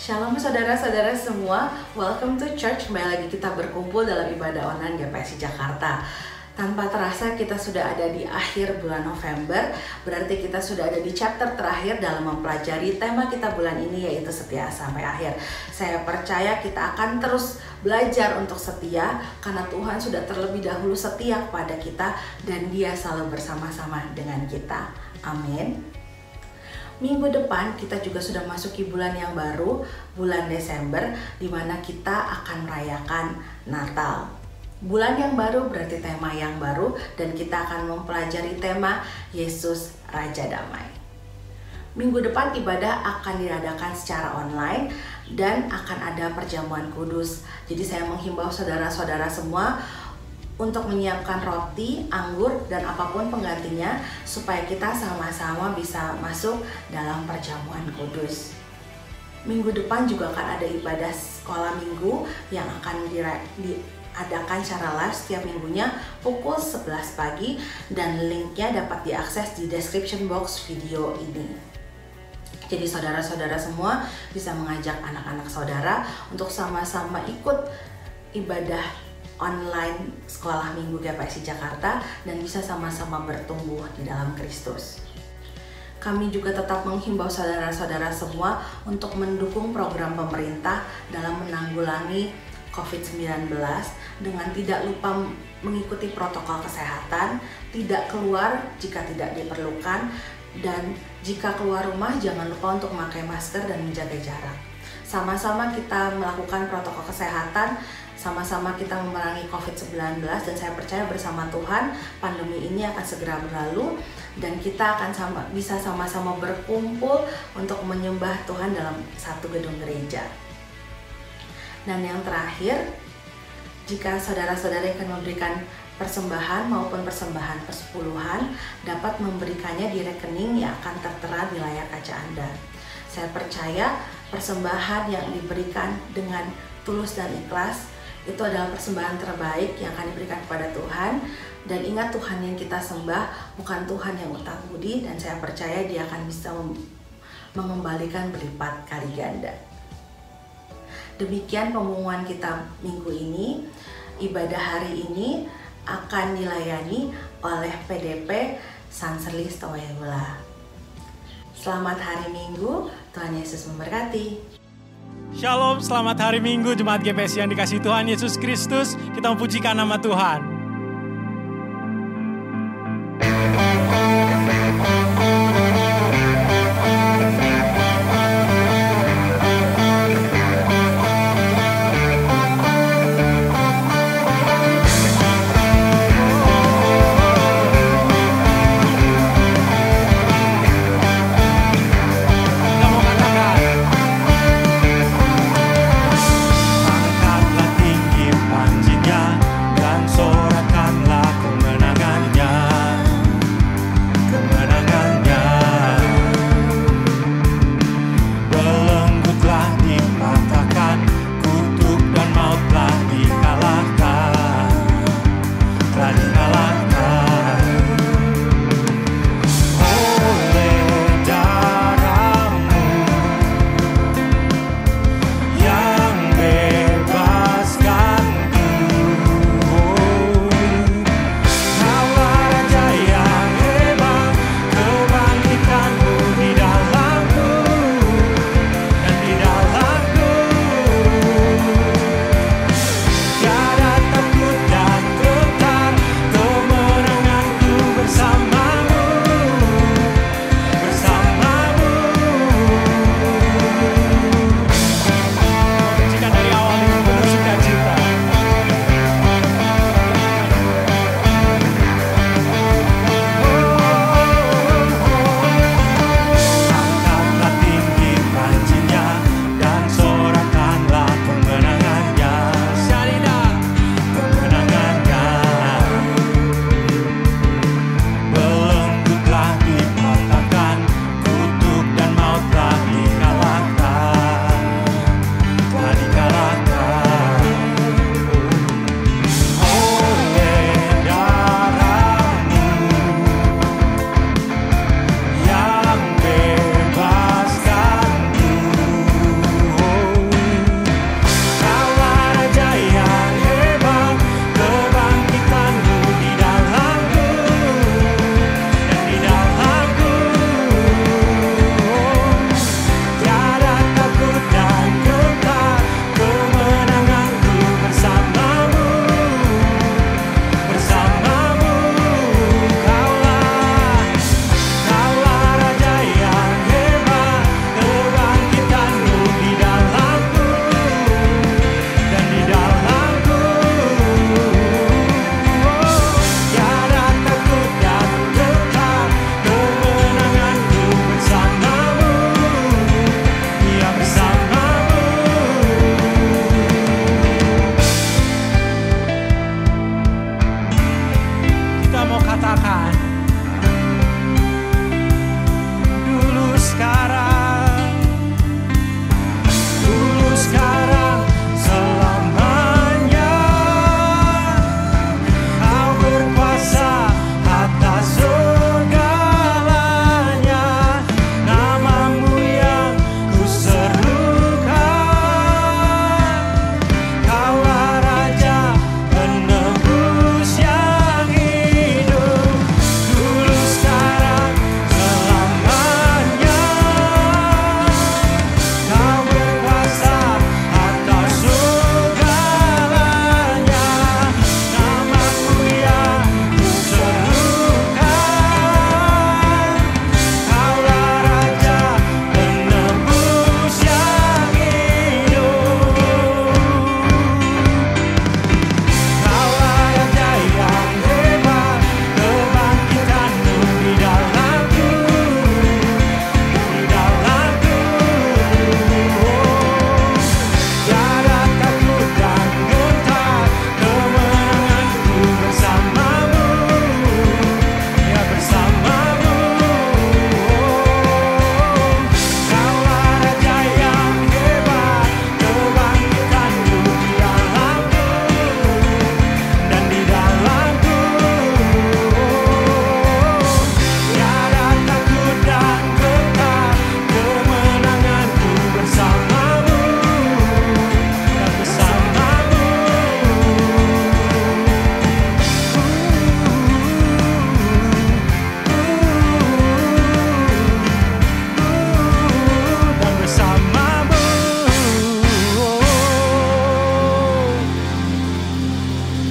Shalom saudara-saudara semua, welcome to church. Kembali lagi kita berkumpul dalam ibadah online GPSI Jakarta. Tanpa terasa kita sudah ada di akhir bulan November. Berarti kita sudah ada di chapter terakhir dalam mempelajari tema kita bulan ini, yaitu setia sampai akhir. Saya percaya kita akan terus belajar untuk setia, karena Tuhan sudah terlebih dahulu setia kepada kita dan Dia selalu bersama-sama dengan kita. Amin. Minggu depan kita juga sudah masuki bulan yang baru, bulan Desember, di mana kita akan merayakan Natal. Bulan yang baru berarti tema yang baru, dan kita akan mempelajari tema Yesus Raja Damai. Minggu depan ibadah akan diadakan secara online dan akan ada perjamuan kudus. Jadi saya menghimbau saudara-saudara semua untuk menyiapkan roti, anggur, dan apapun penggantinya supaya kita sama-sama bisa masuk dalam perjamuan kudus. Minggu depan juga akan ada ibadah sekolah minggu yang akan diadakan secara live setiap minggunya pukul 11 pagi, dan linknya dapat diakses di description box video ini. Jadi saudara-saudara semua bisa mengajak anak-anak saudara untuk sama-sama ikut ibadah online sekolah minggu GPSI Jakarta dan bisa sama-sama bertumbuh di dalam Kristus. Kami juga tetap menghimbau saudara-saudara semua untuk mendukung program pemerintah dalam menanggulangi COVID-19 dengan tidak lupa mengikuti protokol kesehatan, tidak keluar jika tidak diperlukan, dan jika keluar rumah jangan lupa untuk memakai masker dan menjaga jarak. Sama-sama kita melakukan protokol kesehatan, sama-sama kita memerangi COVID-19, dan saya percaya bersama Tuhan pandemi ini akan segera berlalu dan kita akan bisa sama-sama berkumpul untuk menyembah Tuhan dalam satu gedung gereja. Dan yang terakhir, jika saudara-saudara akan memberikan persembahan maupun persembahan persepuluhan, dapat memberikannya di rekening yang akan tertera di layar kaca Anda. Saya percaya persembahan yang diberikan dengan tulus dan ikhlas itu adalah persembahan terbaik yang akan diberikan kepada Tuhan. Dan ingat, Tuhan yang kita sembah bukan Tuhan yang utang budi, dan saya percaya Dia akan bisa mengembalikan berlipat kali ganda. Demikian pengumuman kita minggu ini. Ibadah hari ini akan dilayani oleh PDP Sanserlis Toyegula. Selamat hari Minggu, Tuhan Yesus memberkati. Shalom, selamat hari Minggu Jemaat GPSI yang dikasihi Tuhan Yesus Kristus. Kita memujikan nama Tuhan. Angkatlah tinggi panjinya dan sorak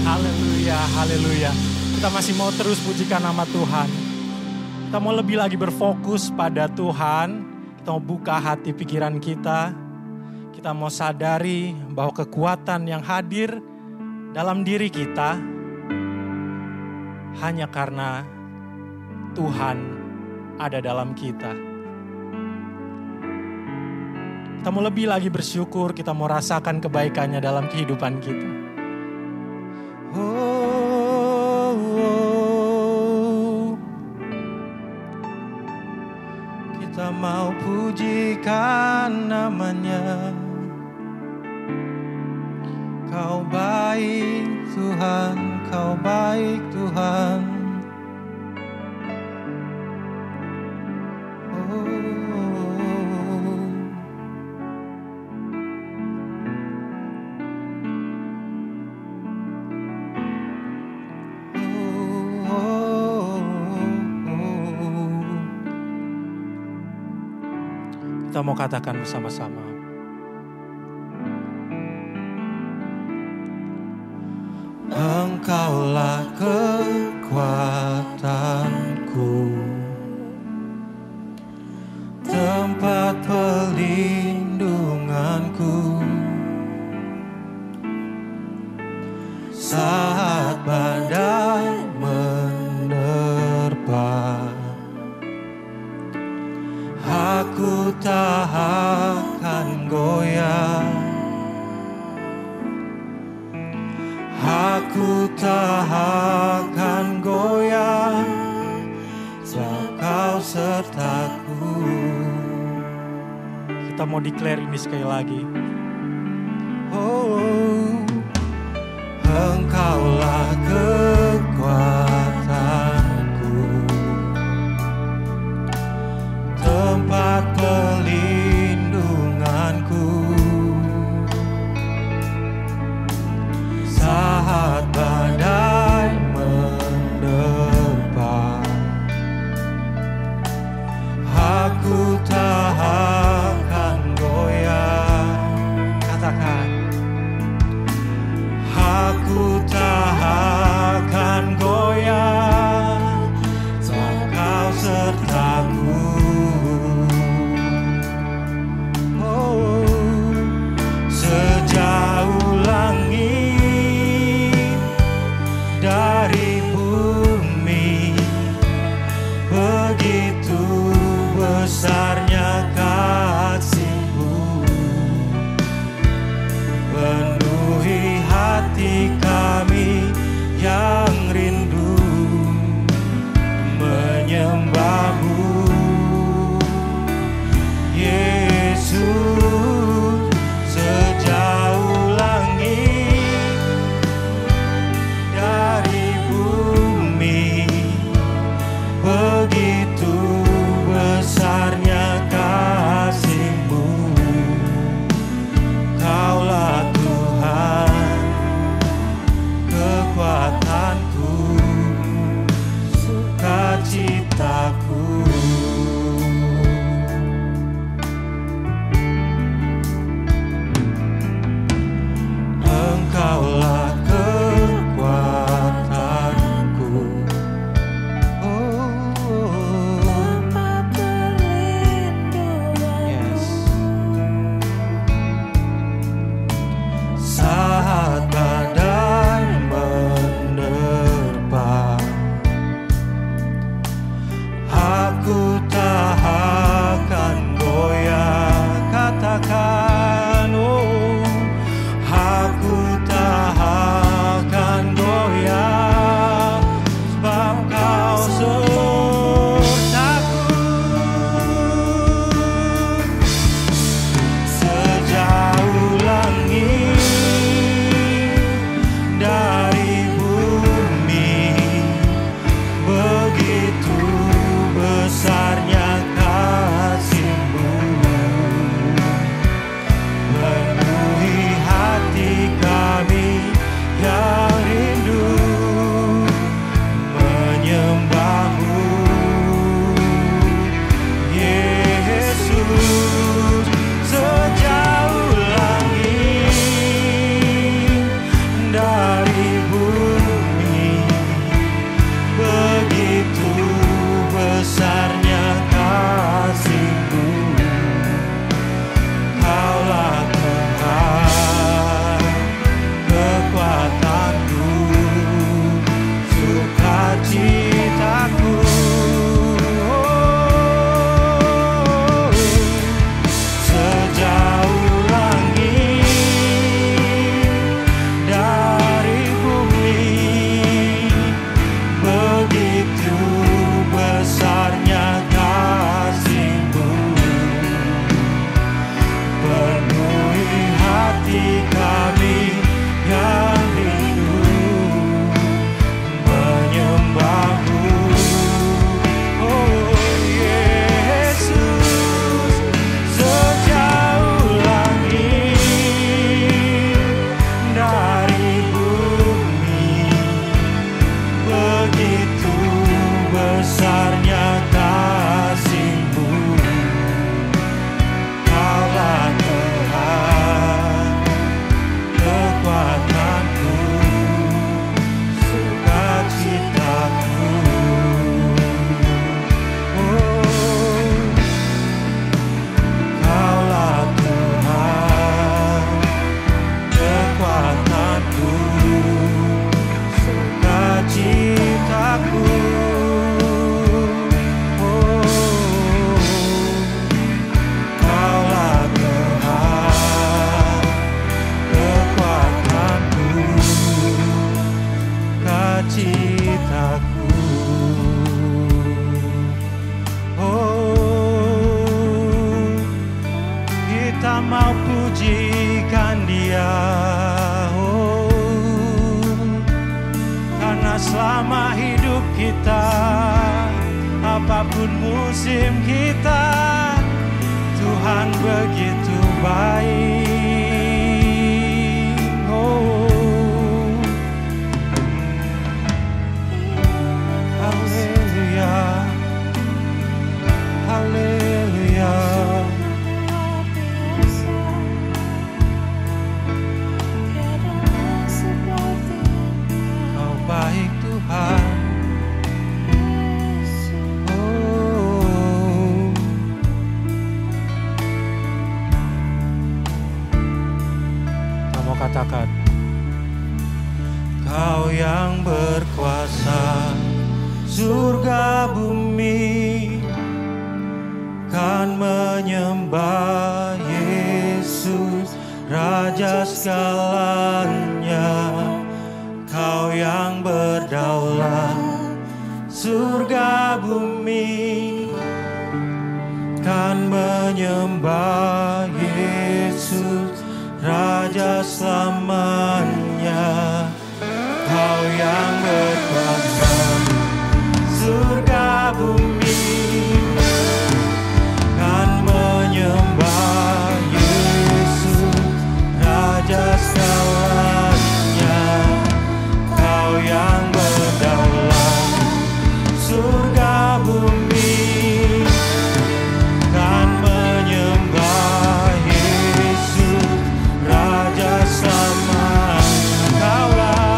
Haleluya, haleluya. Kita masih mau terus pujikan nama Tuhan. Kita mau lebih lagi berfokus pada Tuhan. Kita mau buka hati pikiran kita. Kita mau sadari bahwa kekuatan yang hadir dalam diri kita hanya karena Tuhan ada dalam kita. Kita mau lebih lagi bersyukur, kita mau rasakan kebaikannya dalam kehidupan kita. Kita mau pujikan namanya. Kau baik Tuhan, Kau baik Tuhan. Kita mau katakan bersama-sama. Engkaulah kekuatanku, tempat perlindunganku, saat badai menerpa. Aku tak akan goyah, aku tak akan goyah, sebab Kau sertaku. Kita mau declare ini sekali lagi. Oh, Engkaulah kekuatanku, tempat perlindunganku, saat badai menerpa. Aku tak akan goyah. Katakan, aku tak akan goyah, sebab Kau sertaku. Sejauh langit dari bumi, begitu besarnya kasih-Mu, penuhi hati kami selama hidup kita. Apapun musim kita, Tuhan begitu baik. Oh, haleluya, haleluya. Kau baik Tuhan. Katakan, Kau yang berkuasa surga bumi, kan menyembah Yesus Raja segalanya. Kau yang berdaulat surga bumi, kan menyembah Yesus Raja selamanya. Kau yang berkuasa surga bumi, kan menyembah Yesus Raja selamanya. Kau yang berdaulat surga bumi, kan menyembah Yesus Raja sama. Kaulah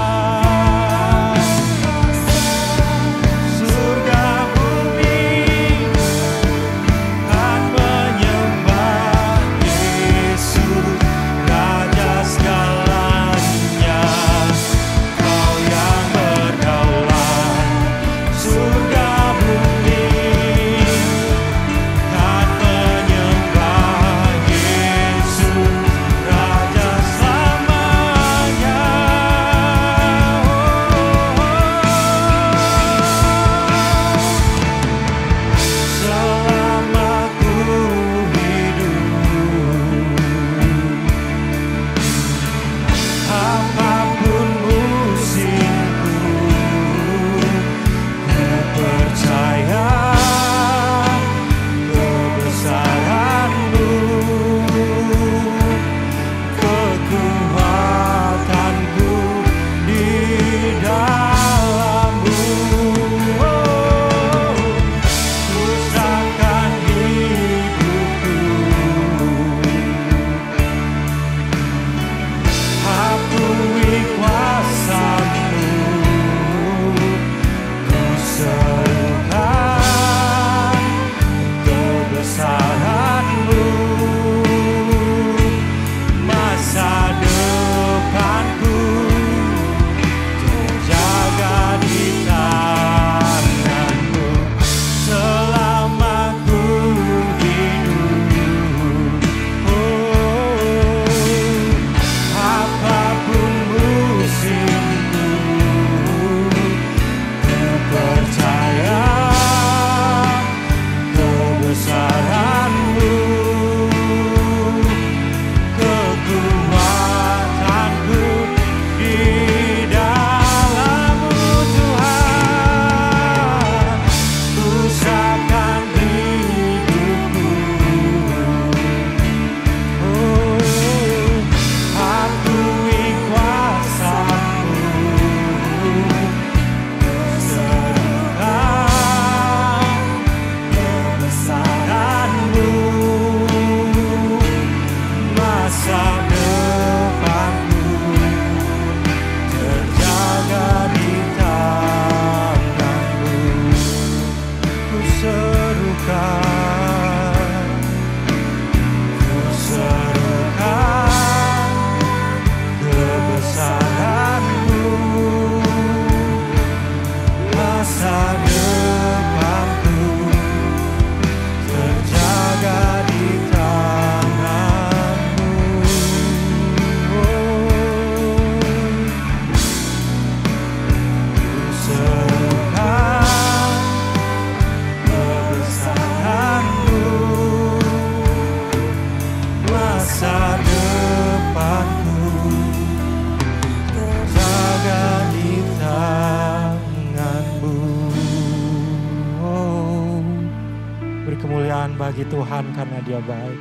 bagi Tuhan karena Dia baik.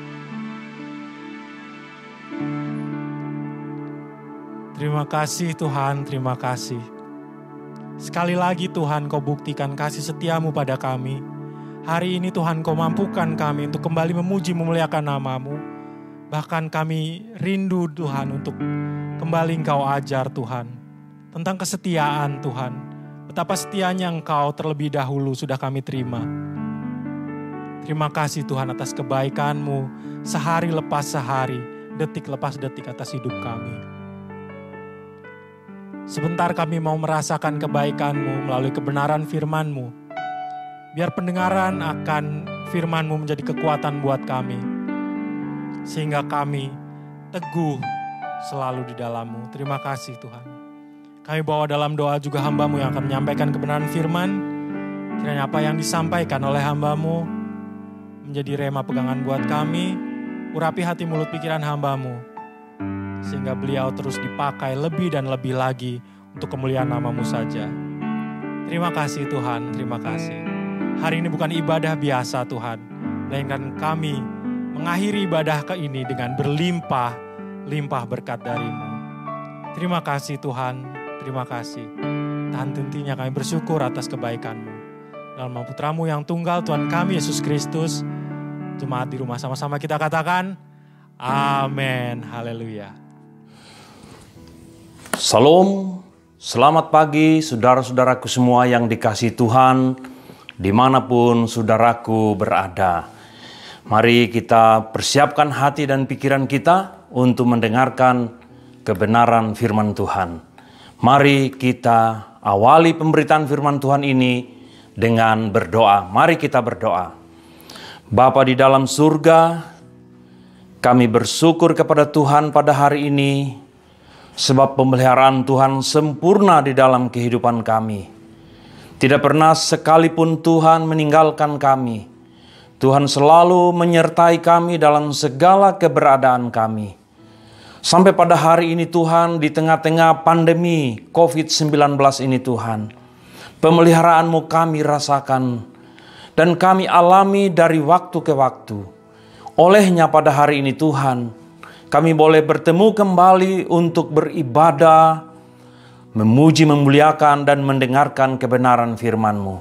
Terima kasih Tuhan, terima kasih. Sekali lagi Tuhan, Kau buktikan kasih setiamu pada kami. Hari ini Tuhan, Kau mampukan kami untuk kembali memuji memuliakan nama-Mu. Bahkan kami rindu Tuhan untuk kembali Engkau ajar Tuhan. Tentang kesetiaan Tuhan. Betapa setianya Engkau terlebih dahulu sudah kami terima. Terima kasih Tuhan atas kebaikan-Mu sehari lepas sehari, detik lepas detik atas hidup kami. Sebentar kami mau merasakan kebaikan-Mu melalui kebenaran firman-Mu. Biar pendengaran akan firman-Mu menjadi kekuatan buat kami. Sehingga kami teguh selalu di dalam-Mu. Terima kasih Tuhan. Kami bawa dalam doa juga hamba-Mu yang akan menyampaikan kebenaran firman. Kiranya apa yang disampaikan oleh hamba-Mu menjadi rema pegangan buat kami, urapi hati mulut pikiran hamba-Mu, sehingga beliau terus dipakai lebih dan lebih lagi untuk kemuliaan nama-Mu saja. Terima kasih Tuhan, terima kasih. Hari ini bukan ibadah biasa Tuhan, melainkan kami mengakhiri ibadah ini dengan berlimpah berkat dari-Mu. Terima kasih Tuhan, terima kasih. Tahan hentinya kami bersyukur atas kebaikan-Mu. Dalam nama Putra-Mu yang tunggal Tuhan kami Yesus Kristus, jemaat di rumah sama-sama kita katakan, amin, haleluya. Salam, selamat pagi saudara-saudaraku semua yang dikasihi Tuhan, dimanapun saudaraku berada. Mari kita persiapkan hati dan pikiran kita untuk mendengarkan kebenaran firman Tuhan. Mari kita awali pemberitaan firman Tuhan ini dengan berdoa. Mari kita berdoa. Bapa di dalam surga, kami bersyukur kepada Tuhan pada hari ini, sebab pemeliharaan Tuhan sempurna di dalam kehidupan kami. Tidak pernah sekalipun Tuhan meninggalkan kami. Tuhan selalu menyertai kami dalam segala keberadaan kami. Sampai pada hari ini Tuhan, di tengah-tengah pandemi COVID-19 ini Tuhan, pemeliharaan-Mu kami rasakan dan kami alami dari waktu ke waktu. Olehnya pada hari ini Tuhan, kami boleh bertemu kembali untuk beribadah, memuji, memuliakan dan mendengarkan kebenaran firman-Mu.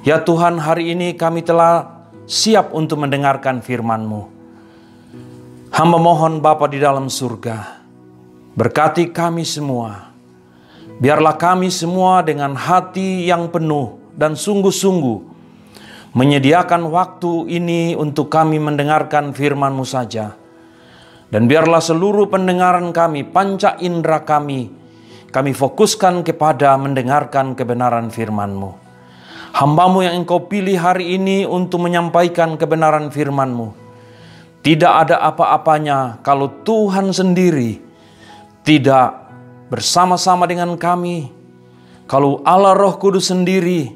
Ya Tuhan, hari ini kami telah siap untuk mendengarkan firman-Mu. Hamba mohon Bapa di dalam surga, berkati kami semua. Biarlah kami semua dengan hati yang penuh dan sungguh-sungguh menyediakan waktu ini untuk kami mendengarkan firman-Mu saja. Dan biarlah seluruh pendengaran kami, panca indera kami fokuskan kepada mendengarkan kebenaran firman-Mu. Hamba-Mu yang Engkau pilih hari ini untuk menyampaikan kebenaran firman-Mu. Tidak ada apa-apanya kalau Tuhan sendiri tidak bersama-sama dengan kami. Kalau Allah Roh Kudus sendiri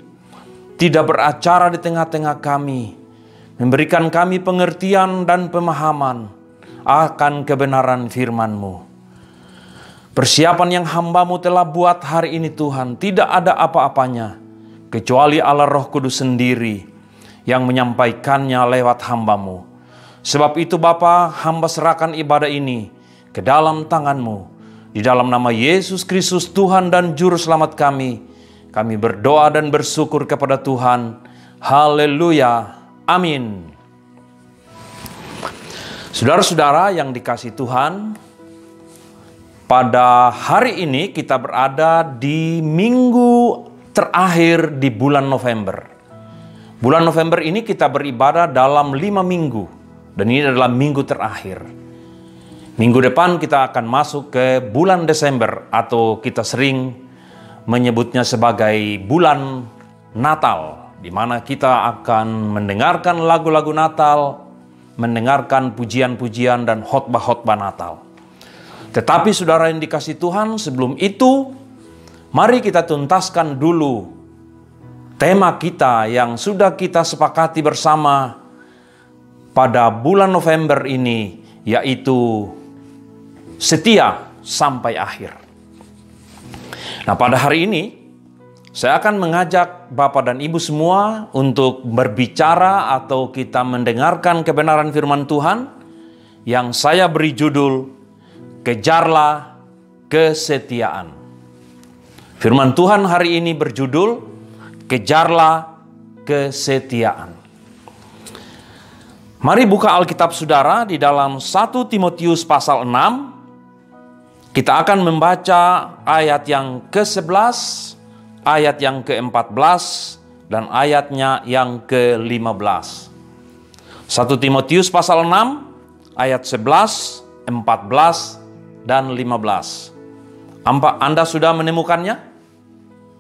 tidak beracara di tengah-tengah kami, memberikan kami pengertian dan pemahaman akan kebenaran firman-Mu. Persiapan yang hamba-Mu telah buat hari ini Tuhan, tidak ada apa-apanya kecuali Allah Roh Kudus sendiri yang menyampaikannya lewat hamba-Mu. Sebab itu Bapa, hamba serahkan ibadah ini ke dalam tangan-Mu. Di dalam nama Yesus Kristus Tuhan dan Juru Selamat kami berdoa dan bersyukur kepada Tuhan. Haleluya. Amin. Saudara-saudara yang dikasihi Tuhan, pada hari ini kita berada di minggu terakhir di bulan November. Bulan November ini kita beribadah dalam 5 minggu. Dan ini adalah minggu terakhir. Minggu depan kita akan masuk ke bulan Desember, atau kita sering menyebutnya sebagai bulan Natal, di mana kita akan mendengarkan lagu-lagu Natal, mendengarkan pujian-pujian dan khotbah-khotbah Natal. Tetapi saudara yang dikasihi Tuhan, sebelum itu mari kita tuntaskan dulu tema kita yang sudah kita sepakati bersama pada bulan November ini, yaitu setia sampai akhir. Nah, pada hari ini Saya akan mengajak Bapak dan Ibu semua untuk berbicara atau kita mendengarkan kebenaran firman Tuhan yang saya beri judul, Kejarlah Kesetiaan. Firman Tuhan hari ini berjudul, Kejarlah Kesetiaan. Mari buka Alkitab saudara di dalam 1 Timotius pasal 6. Kita akan membaca ayat yang ke-11, ayat yang ke-14, dan ayatnya yang ke-15. 1 Timotius pasal 6, ayat 11, 14, dan 15. Anda sudah menemukannya?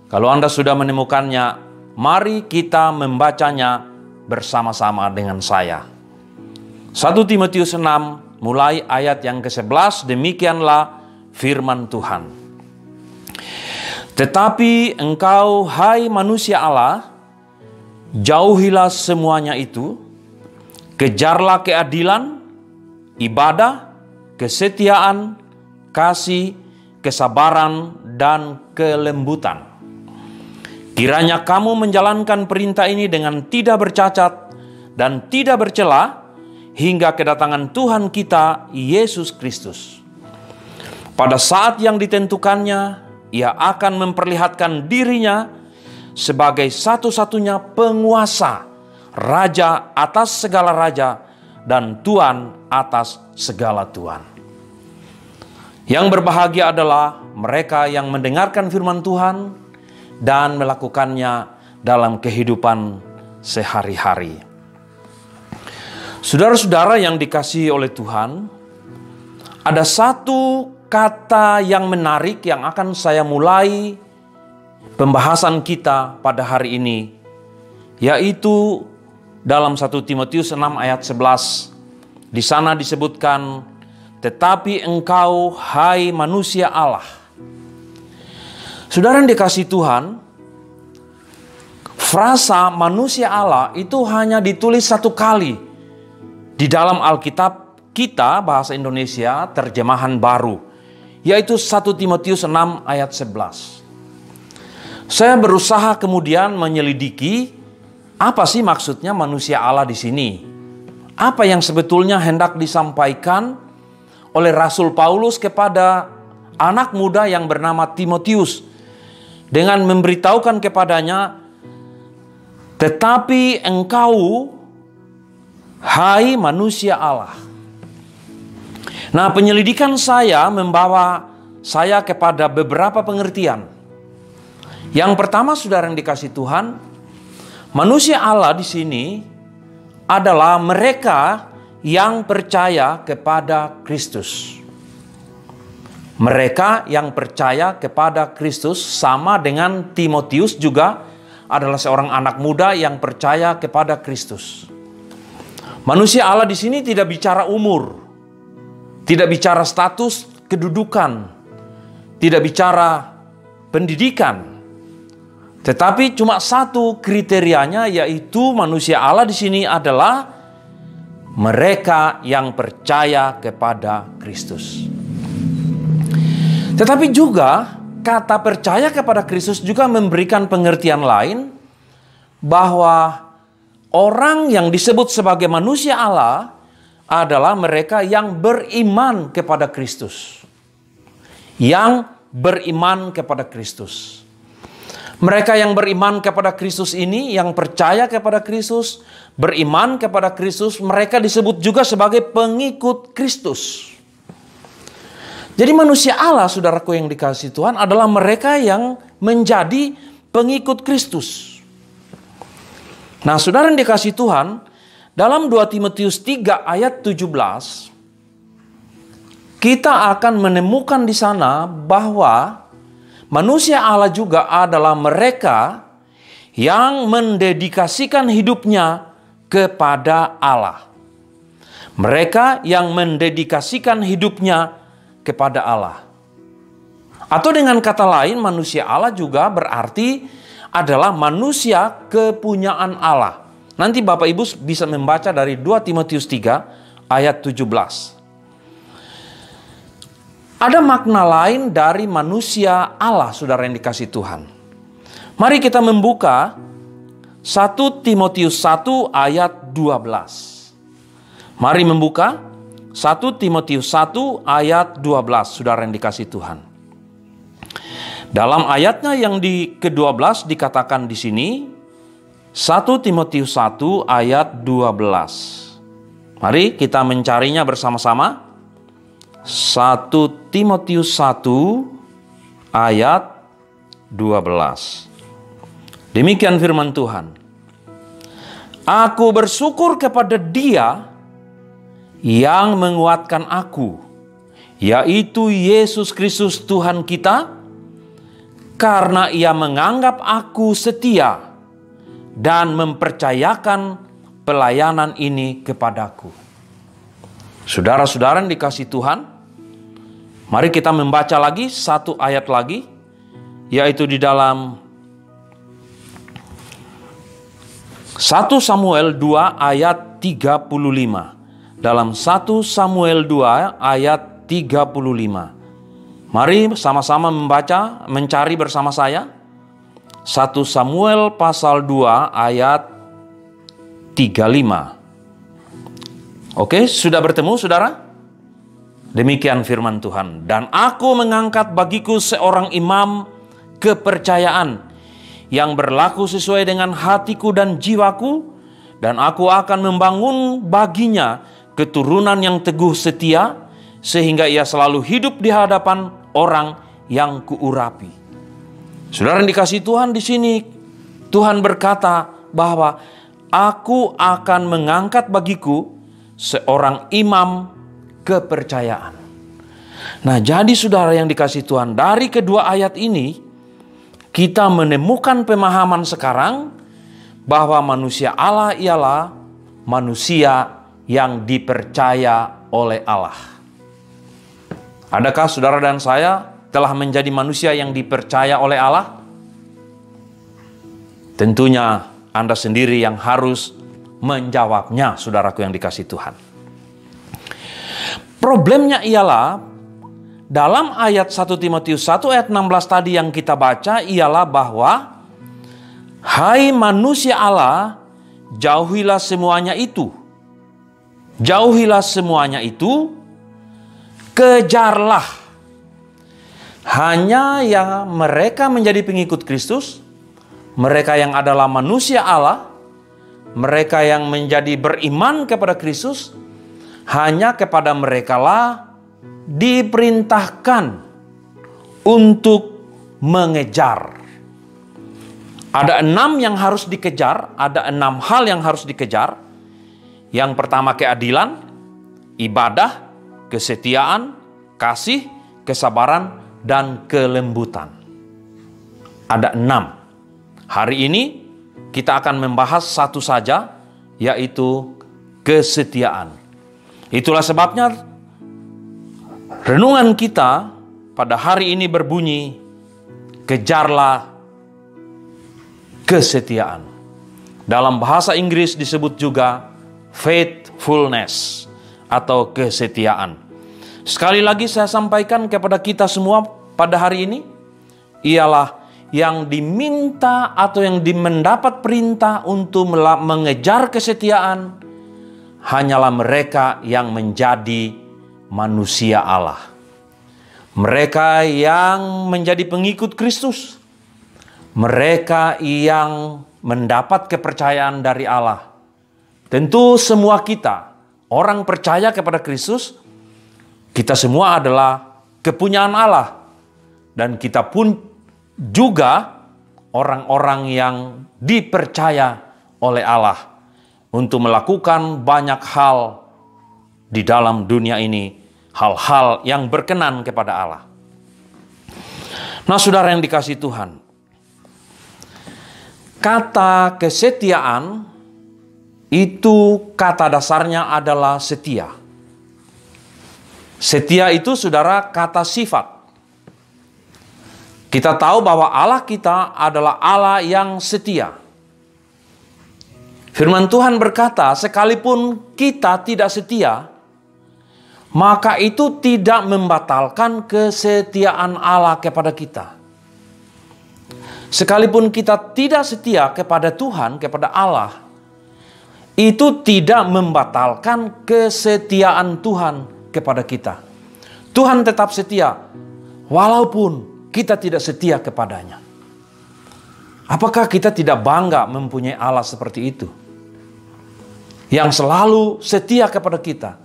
Kalau Anda sudah menemukannya, mari kita membacanya bersama-sama dengan saya. 1 Timotius 6, mulai ayat yang ke-11, demikianlah firman Tuhan. Tetapi engkau, hai manusia Allah, jauhilah semuanya itu, kejarlah keadilan, ibadah, kesetiaan, kasih, kesabaran, dan kelembutan. Kiranya kamu menjalankan perintah ini dengan tidak bercacat dan tidak bercela hingga kedatangan Tuhan kita, Yesus Kristus. Pada saat yang ditentukannya, Ia akan memperlihatkan dirinya sebagai satu-satunya penguasa, raja atas segala raja, dan Tuhan atas segala Tuhan. Yang berbahagia adalah mereka yang mendengarkan firman Tuhan dan melakukannya dalam kehidupan sehari-hari. Saudara-saudara yang dikasihi oleh Tuhan, ada satu kata yang menarik yang akan saya mulai pembahasan kita pada hari ini, yaitu dalam 1 Timotius 6 ayat 11. Di sana disebutkan, tetapi engkau, hai manusia Allah. Saudara yang dikasihi Tuhan, frasa manusia Allah itu hanya ditulis satu kali di dalam Alkitab kita bahasa Indonesia terjemahan baru, yaitu 1 Timotius 6 ayat 11. Saya berusaha kemudian menyelidiki apa sih maksudnya manusia Allah di sini. Apa yang sebetulnya hendak disampaikan oleh Rasul Paulus kepada anak muda yang bernama Timotius dengan memberitahukan kepadanya, tetapi engkau, hai manusia Allah. Nah, penyelidikan saya membawa saya kepada beberapa pengertian. Yang pertama, saudara yang dikasihi Tuhan, manusia Allah di sini adalah mereka yang percaya kepada Kristus. Mereka yang percaya kepada Kristus, sama dengan Timotius juga adalah seorang anak muda yang percaya kepada Kristus. Manusia Allah di sini tidak bicara umur, tidak bicara status kedudukan, tidak bicara pendidikan. Tetapi cuma satu kriterianya, yaitu manusia Allah di sini adalah mereka yang percaya kepada Kristus. Tetapi juga kata percaya kepada Kristus juga memberikan pengertian lain, bahwa orang yang disebut sebagai manusia Allah adalah mereka yang beriman kepada Kristus. Yang beriman kepada Kristus. Mereka yang beriman kepada Kristus ini, yang percaya kepada Kristus, beriman kepada Kristus, mereka disebut juga sebagai pengikut Kristus. Jadi manusia Allah, saudaraku yang dikasihi Tuhan, adalah mereka yang menjadi pengikut Kristus. Nah, saudara yang dikasihi Tuhan, dalam 2 Timotius 3 ayat 17, kita akan menemukan di sana bahwa manusia Allah juga adalah mereka yang mendedikasikan hidupnya kepada Allah. Mereka yang mendedikasikan hidupnya kepada Allah. Atau dengan kata lain, manusia Allah juga berarti adalah manusia kepunyaan Allah. Nanti Bapak Ibu bisa membaca dari 2 Timotius 3 ayat 17. Ada makna lain dari manusia Allah, saudara yang dikasihi Tuhan. Mari kita membuka 1 Timotius 1 ayat 12. Mari membuka 1 Timotius 1 ayat 12, saudara yang dikasihi Tuhan. Dalam ayatnya yang ke-12 dikatakan di sini, 1 Timotius 1 ayat 12. Mari kita mencarinya bersama-sama. 1 Timotius 1 ayat 12. Demikian firman Tuhan. Aku bersyukur kepada Dia yang menguatkan aku, yaitu Yesus Kristus Tuhan kita, karena Ia menganggap aku setia dan mempercayakan pelayanan ini kepadaku. Saudara-saudara yang dikasihi Tuhan, mari kita membaca lagi satu ayat lagi, yaitu di dalam 1 Samuel 2 ayat 35. Dalam 1 Samuel 2 ayat 35. Mari sama-sama membaca, mencari bersama saya. 1 Samuel pasal 2 ayat 35. Oke, sudah bertemu saudara? Demikian firman Tuhan. Dan aku mengangkat bagiku seorang imam kepercayaan yang berlaku sesuai dengan hatiku dan jiwaku, dan aku akan membangun baginya keturunan yang teguh setia, sehingga ia selalu hidup di hadapan orang yang kuurapi. Saudara yang dikasihi Tuhan, di sini Tuhan berkata bahwa aku akan mengangkat bagiku seorang imam kepercayaan. Nah, jadi saudara yang dikasihi Tuhan, dari kedua ayat ini kita menemukan pemahaman sekarang bahwa manusia Allah ialah manusia yang dipercaya oleh Allah. Adakah saudara dan saya telah menjadi manusia yang dipercaya oleh Allah? Tentunya Anda sendiri yang harus menjawabnya, saudaraku yang dikasihi Tuhan. Problemnya ialah dalam ayat 1 Timotius 1 ayat 16 tadi yang kita baca ialah bahwa hai manusia Allah, jauhilah semuanya itu. Jauhilah semuanya itu, kejarlah hanya yang mereka menjadi pengikut Kristus, mereka yang adalah manusia Allah, mereka yang menjadi beriman kepada Kristus, hanya kepada merekalah diperintahkan untuk mengejar. Ada 6 yang harus dikejar, ada 6 hal yang harus dikejar. Yang pertama keadilan, ibadah, kesetiaan, kasih, kesabaran, dan kelembutan. Ada 6. Hari ini kita akan membahas satu saja, yaitu kesetiaan. Itulah sebabnya renungan kita pada hari ini berbunyi, kejarlah kesetiaan. Dalam bahasa Inggris disebut juga faithfulness atau kesetiaan. Sekali lagi saya sampaikan kepada kita semua pada hari ini, ialah yang diminta atau yang mendapat perintah untuk mengejar kesetiaan hanyalah mereka yang menjadi manusia Allah. Mereka yang menjadi pengikut Kristus. Mereka yang mendapat kepercayaan dari Allah. Tentu semua kita, orang percaya kepada Kristus, kita semua adalah kepunyaan Allah. Dan kita pun juga orang-orang yang dipercaya oleh Allah untuk melakukan banyak hal di dalam dunia ini, hal-hal yang berkenan kepada Allah. Nah, saudara yang dikasihi Tuhan, kata kesetiaan itu kata dasarnya adalah setia. Setia itu saudara kata sifat. Kita tahu bahwa Allah kita adalah Allah yang setia. Firman Tuhan berkata, sekalipun kita tidak setia, maka itu tidak membatalkan kesetiaan Allah kepada kita. Sekalipun kita tidak setia kepada Tuhan, kepada Allah, itu tidak membatalkan kesetiaan Tuhan kepada kita. Tuhan tetap setia, walaupun kita tidak setia kepadanya. Apakah kita tidak bangga mempunyai Allah seperti itu? Yang selalu setia kepada kita,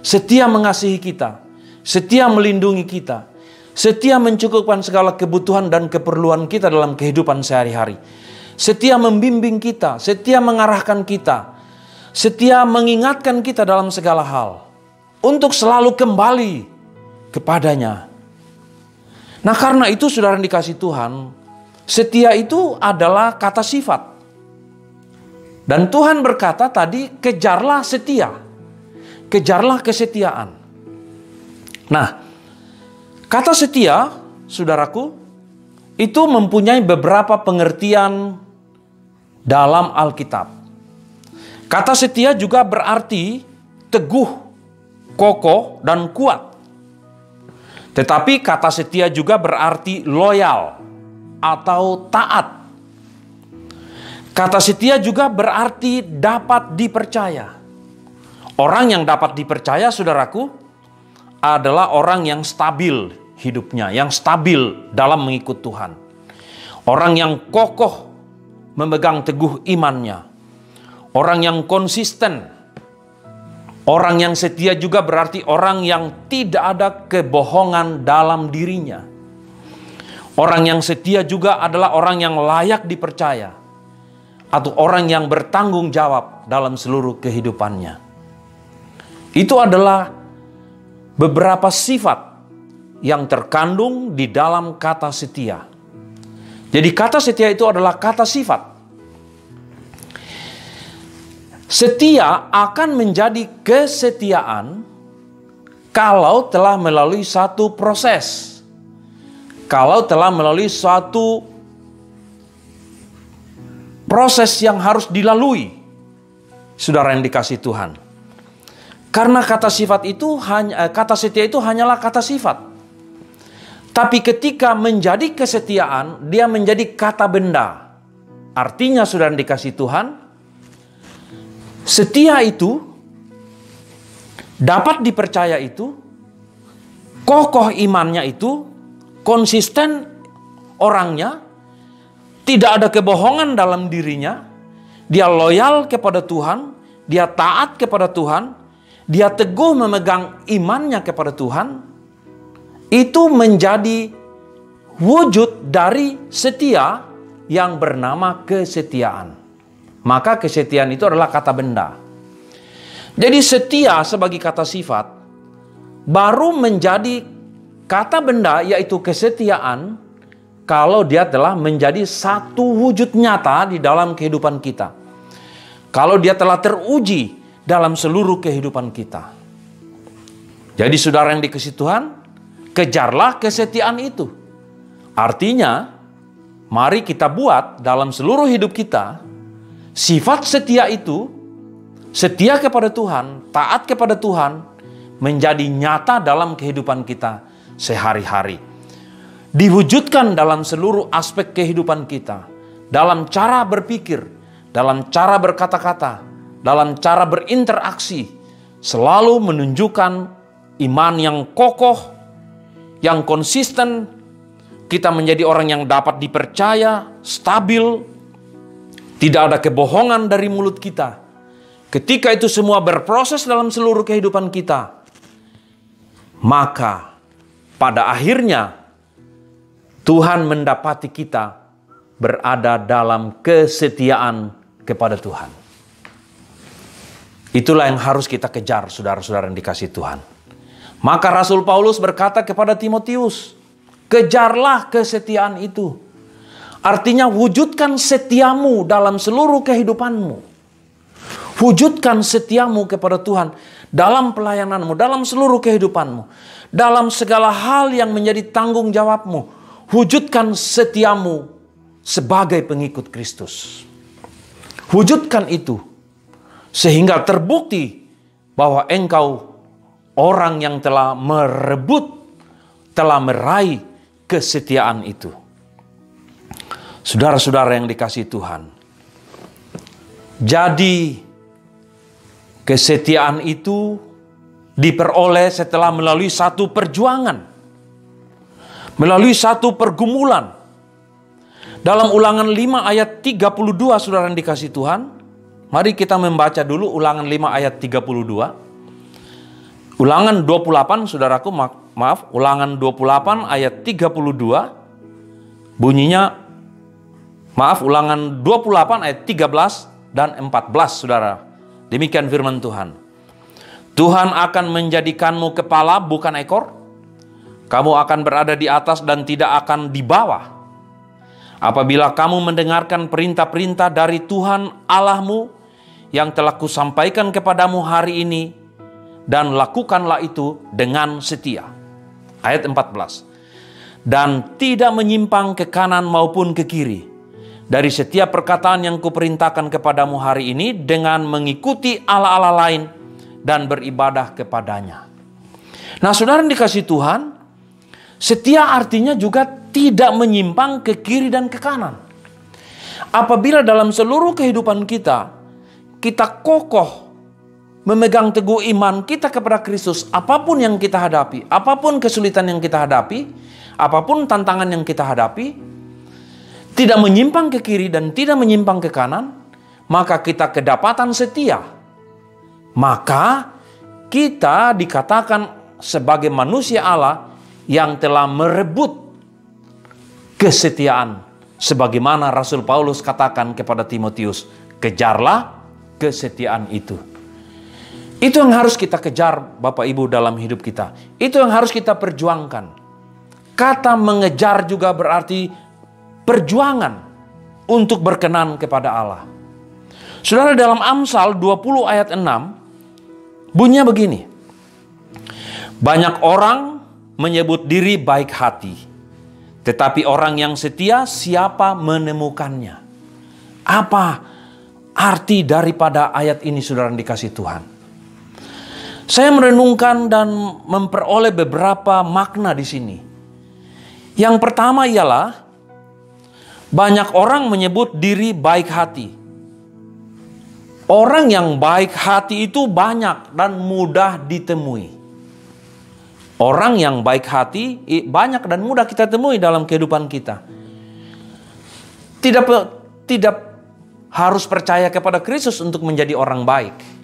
setia mengasihi kita, setia melindungi kita, setia mencukupkan segala kebutuhan dan keperluan kita dalam kehidupan sehari-hari, setia membimbing kita, setia mengarahkan kita, setia mengingatkan kita dalam segala hal, untuk selalu kembali kepadanya. Nah, karena itu saudara yang dikasihi Tuhan, setia itu adalah kata sifat. Dan Tuhan berkata tadi, kejarlah setia. Kejarlah kesetiaan. Nah, kata setia, saudaraku, itu mempunyai beberapa pengertian dalam Alkitab. Kata setia juga berarti teguh, kokoh, dan kuat. Tetapi kata setia juga berarti loyal atau taat. Kata setia juga berarti dapat dipercaya. Orang yang dapat dipercaya, saudaraku, adalah orang yang stabil hidupnya, yang stabil dalam mengikut Tuhan. Orang yang kokoh memegang teguh imannya. Orang yang konsisten. Orang yang setia juga berarti orang yang tidak ada kebohongan dalam dirinya. Orang yang setia juga adalah orang yang layak dipercaya. Atau orang yang bertanggung jawab dalam seluruh kehidupannya. Itu adalah beberapa sifat yang terkandung di dalam kata setia. Jadi kata setia itu adalah kata sifat. Setia akan menjadi kesetiaan kalau telah melalui satu proses. Kalau telah melalui suatu proses yang harus dilalui, saudara yang dikasihi Tuhan. Karena kata setia itu hanyalah kata sifat. Tapi ketika menjadi kesetiaan, dia menjadi kata benda. Artinya saudara yang dikasihi Tuhan, setia itu, dapat dipercaya itu, kokoh imannya itu, konsisten orangnya, tidak ada kebohongan dalam dirinya, dia loyal kepada Tuhan, dia taat kepada Tuhan, dia teguh memegang imannya kepada Tuhan, itu menjadi wujud dari setia yang bernama kesetiaan. Maka kesetiaan itu adalah kata benda. Jadi setia sebagai kata sifat baru menjadi kata benda, yaitu kesetiaan, kalau dia telah menjadi satu wujud nyata di dalam kehidupan kita. Kalau dia telah teruji dalam seluruh kehidupan kita. Jadi saudara yang dikasihi Tuhan, kejarlah kesetiaan itu. Artinya, mari kita buat dalam seluruh hidup kita, sifat setia itu, setia kepada Tuhan, taat kepada Tuhan, menjadi nyata dalam kehidupan kita sehari-hari. Diwujudkan dalam seluruh aspek kehidupan kita. Dalam cara berpikir, dalam cara berkata-kata, dalam cara berinteraksi. Selalu menunjukkan iman yang kokoh, yang konsisten. Kita menjadi orang yang dapat dipercaya, stabil. Tidak ada kebohongan dari mulut kita. Ketika itu semua berproses dalam seluruh kehidupan kita, maka pada akhirnya Tuhan mendapati kita berada dalam kesetiaan kepada Tuhan. Itulah yang harus kita kejar, saudara-saudara yang dikasihi Tuhan. Maka Rasul Paulus berkata kepada Timotius, kejarlah kesetiaan itu. Artinya wujudkan setiamu dalam seluruh kehidupanmu. Wujudkan setiamu kepada Tuhan dalam pelayananmu, dalam seluruh kehidupanmu. Dalam segala hal yang menjadi tanggung jawabmu. Wujudkan setiamu sebagai pengikut Kristus. Wujudkan itu sehingga terbukti bahwa engkau orang yang telah merebut, telah meraih kesetiaan itu. Saudara-saudara yang dikasihi Tuhan. Jadi kesetiaan itu diperoleh setelah melalui satu perjuangan. Melalui satu pergumulan. Dalam Ulangan 5 ayat 32, saudara yang dikasihi Tuhan. Mari kita membaca dulu Ulangan 5 ayat 32. Ulangan 28, saudaraku, maaf, Ulangan 28 ayat 32. Bunyinya, maaf, Ulangan 28 ayat 13 dan 14, saudara. Demikian firman Tuhan. Tuhan akan menjadikanmu kepala bukan ekor. Kamu akan berada di atas dan tidak akan di bawah. Apabila kamu mendengarkan perintah-perintah dari Tuhan Allahmu yang telah kusampaikan kepadamu hari ini, dan lakukanlah itu dengan setia. Ayat 14. Dan tidak menyimpang ke kanan maupun ke kiri dari setiap perkataan yang kuperintahkan kepadamu hari ini, dengan mengikuti allah-allah lain dan beribadah kepadanya. Nah, saudara yang dikasihi Tuhan, setia artinya juga tidak menyimpang ke kiri dan ke kanan. Apabila dalam seluruh kehidupan kita, kita kokoh memegang teguh iman kita kepada Kristus, apapun yang kita hadapi, apapun kesulitan yang kita hadapi, apapun tantangan yang kita hadapi, tidak menyimpang ke kiri dan tidak menyimpang ke kanan, maka kita kedapatan setia. Maka kita dikatakan sebagai manusia Allah yang telah merebut kesetiaan. Sebagaimana Rasul Paulus katakan kepada Timotius, kejarlah kesetiaan itu. Itu yang harus kita kejar, Bapak Ibu, dalam hidup kita. Itu yang harus kita perjuangkan. Kata mengejar juga berarti perjuangan untuk berkenan kepada Allah. Saudara, dalam Amsal 20 ayat 6, bunyinya begini. Banyak orang menyebut diri baik hati, tetapi orang yang setia siapa menemukannya? Apa arti daripada ayat ini, saudara yang dikasihi Tuhan? Saya merenungkan dan memperoleh beberapa makna di sini. Yang pertama ialah banyak orang menyebut diri baik hati. Orang yang baik hati itu banyak dan mudah ditemui. Orang yang baik hati banyak dan mudah kita temui dalam kehidupan kita. Tidak harus percaya kepada Kristus untuk menjadi orang baik.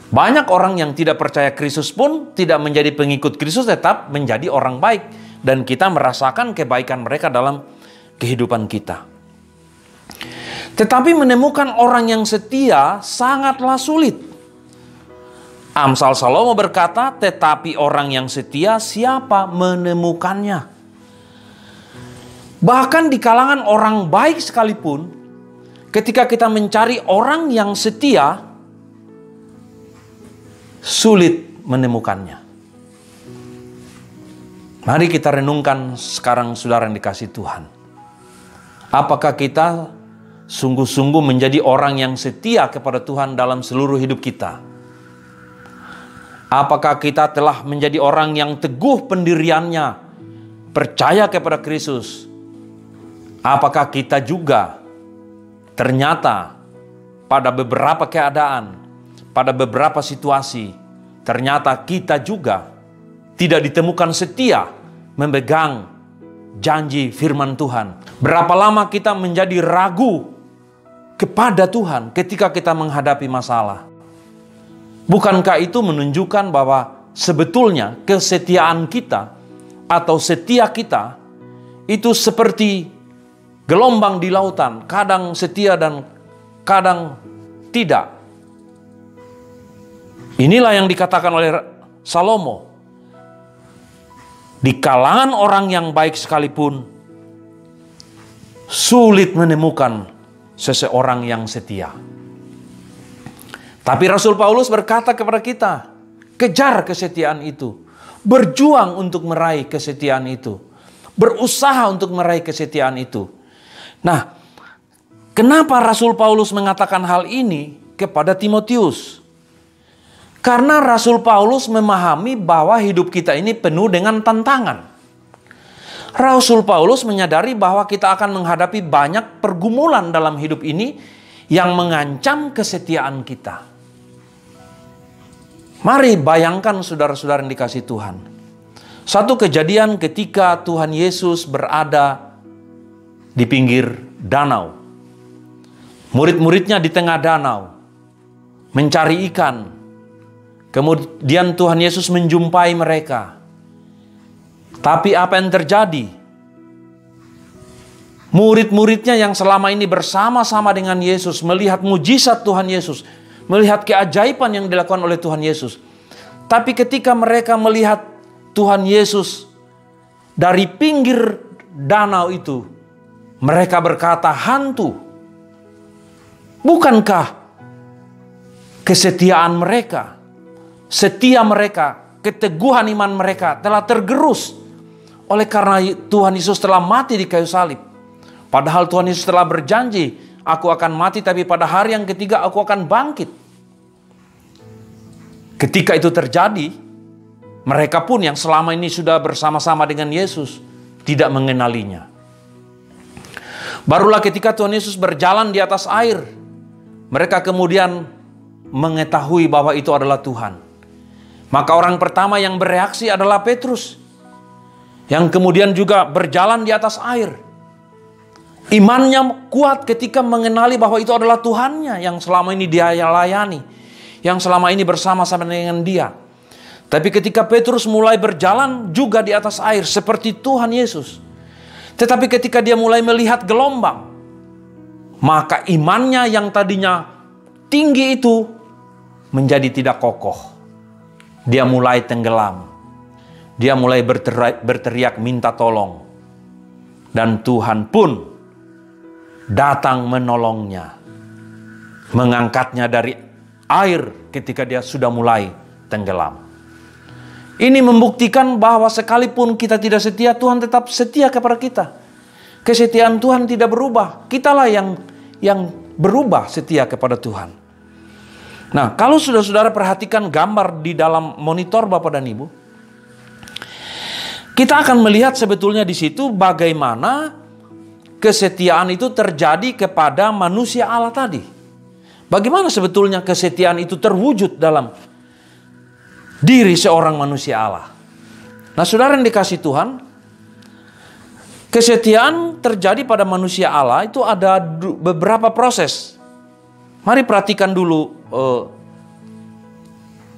Banyak orang yang tidak percaya Kristus pun tidak menjadi pengikut Kristus, tetap menjadi orang baik. Dan kita merasakan kebaikan mereka dalam kehidupan kita. Tetapi menemukan orang yang setia sangatlah sulit. Amsal Salomo berkata, tetapi orang yang setia siapa menemukannya? Bahkan di kalangan orang baik sekalipun, ketika kita mencari orang yang setia, sulit menemukannya. Mari kita renungkan sekarang, saudara yang dikasihi Tuhan. Apakah kita sungguh-sungguh menjadi orang yang setia kepada Tuhan dalam seluruh hidup kita? Apakah kita telah menjadi orang yang teguh pendiriannya, percaya kepada Kristus? Apakah kita juga ternyata pada beberapa keadaan, pada beberapa situasi, ternyata kita juga tidak ditemukan setia memegang janji firman Tuhan? Berapa lama kita menjadi ragu kepada Tuhan ketika kita menghadapi masalah? Bukankah itu menunjukkan bahwa sebetulnya kesetiaan kita atau setia kita itu seperti gelombang di lautan, kadang setia dan kadang tidak. Inilah yang dikatakan oleh Salomo. Di kalangan orang yang baik sekalipun, sulit menemukan seseorang yang setia. Tapi Rasul Paulus berkata kepada kita, kejar kesetiaan itu. Berjuang untuk meraih kesetiaan itu. Berusaha untuk meraih kesetiaan itu. Nah, kenapa Rasul Paulus mengatakan hal ini kepada Timotius? Karena Rasul Paulus memahami bahwa hidup kita ini penuh dengan tantangan. Rasul Paulus menyadari bahwa kita akan menghadapi banyak pergumulan dalam hidup ini yang mengancam kesetiaan kita. Mari bayangkan saudara-saudara yang dikasihi Tuhan. Satu kejadian ketika Tuhan Yesus berada di pinggir danau. Murid-muridnya di tengah danau mencari ikan. Kemudian Tuhan Yesus menjumpai mereka. Tapi apa yang terjadi? Murid-muridnya yang selama ini bersama-sama dengan Yesus, melihat mujizat Tuhan Yesus, melihat keajaiban yang dilakukan oleh Tuhan Yesus. Tapi ketika mereka melihat Tuhan Yesus dari pinggir danau itu, mereka berkata, hantu. Bukankah kesetiaan mereka, setia mereka, keteguhan iman mereka telah tergerus oleh karena Tuhan Yesus telah mati di kayu salib. Padahal Tuhan Yesus telah berjanji, aku akan mati tapi pada hari yang ketiga aku akan bangkit. Ketika itu terjadi, mereka pun yang selama ini sudah bersama-sama dengan Yesus tidak mengenalinya. Barulah ketika Tuhan Yesus berjalan di atas air, mereka kemudian mengetahui bahwa itu adalah Tuhan. Maka orang pertama yang bereaksi adalah Petrus, yang kemudian juga berjalan di atas air. Imannya kuat ketika mengenali bahwa itu adalah Tuhannya yang selama ini dia layani, yang selama ini bersama-sama dengan dia. Tapi ketika Petrus mulai berjalan juga di atas air seperti Tuhan Yesus, tetapi ketika dia mulai melihat gelombang, maka imannya yang tadinya tinggi itu menjadi tidak kokoh. Dia mulai tenggelam. Dia mulai berteriak minta tolong. Dan Tuhan pun datang menolongnya, mengangkatnya dari air ketika dia sudah mulai tenggelam. Ini membuktikan bahwa sekalipun kita tidak setia, Tuhan tetap setia kepada kita. Kesetiaan Tuhan tidak berubah. Kitalah yang berubah setia kepada Tuhan. Nah, kalau saudara-saudara perhatikan gambar di dalam monitor Bapak dan Ibu, kita akan melihat sebetulnya di situ bagaimana kesetiaan itu terjadi kepada manusia Allah tadi. Bagaimana sebetulnya kesetiaan itu terwujud dalam diri seorang manusia Allah. Nah, saudara yang dikasihi Tuhan, kesetiaan terjadi pada manusia Allah itu ada beberapa proses. Mari perhatikan dulu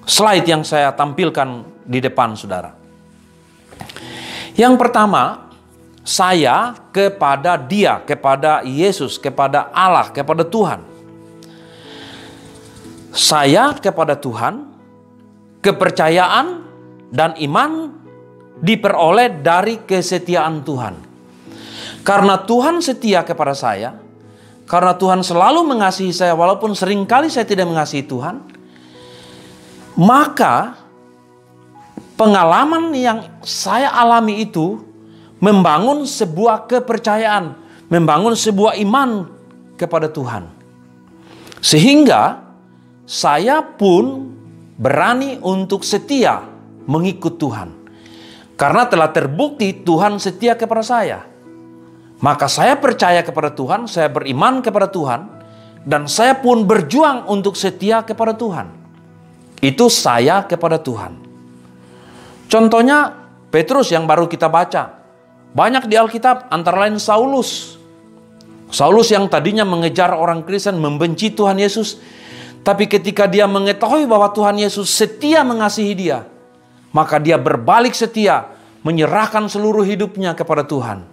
slide yang saya tampilkan di depan saudara. Yang pertama, saya kepada Dia, kepada Yesus, kepada Allah, kepada Tuhan. Saya kepada Tuhan, kepercayaan dan iman diperoleh dari kesetiaan Tuhan. Karena Tuhan setia kepada saya, karena Tuhan selalu mengasihi saya walaupun seringkali saya tidak mengasihi Tuhan, maka pengalaman yang saya alami itu membangun sebuah kepercayaan, membangun sebuah iman kepada Tuhan. Sehingga saya pun berani untuk setia mengikut Tuhan. Karena telah terbukti Tuhan setia kepada saya. Maka saya percaya kepada Tuhan, saya beriman kepada Tuhan, dan saya pun berjuang untuk setia kepada Tuhan. Itu saya kepada Tuhan. Contohnya Petrus yang baru kita baca. Banyak di Alkitab, antara lain Saulus. Saulus yang tadinya mengejar orang Kristen, membenci Tuhan Yesus. Tapi ketika dia mengetahui bahwa Tuhan Yesus setia mengasihi dia, maka dia berbalik setia, menyerahkan seluruh hidupnya kepada Tuhan.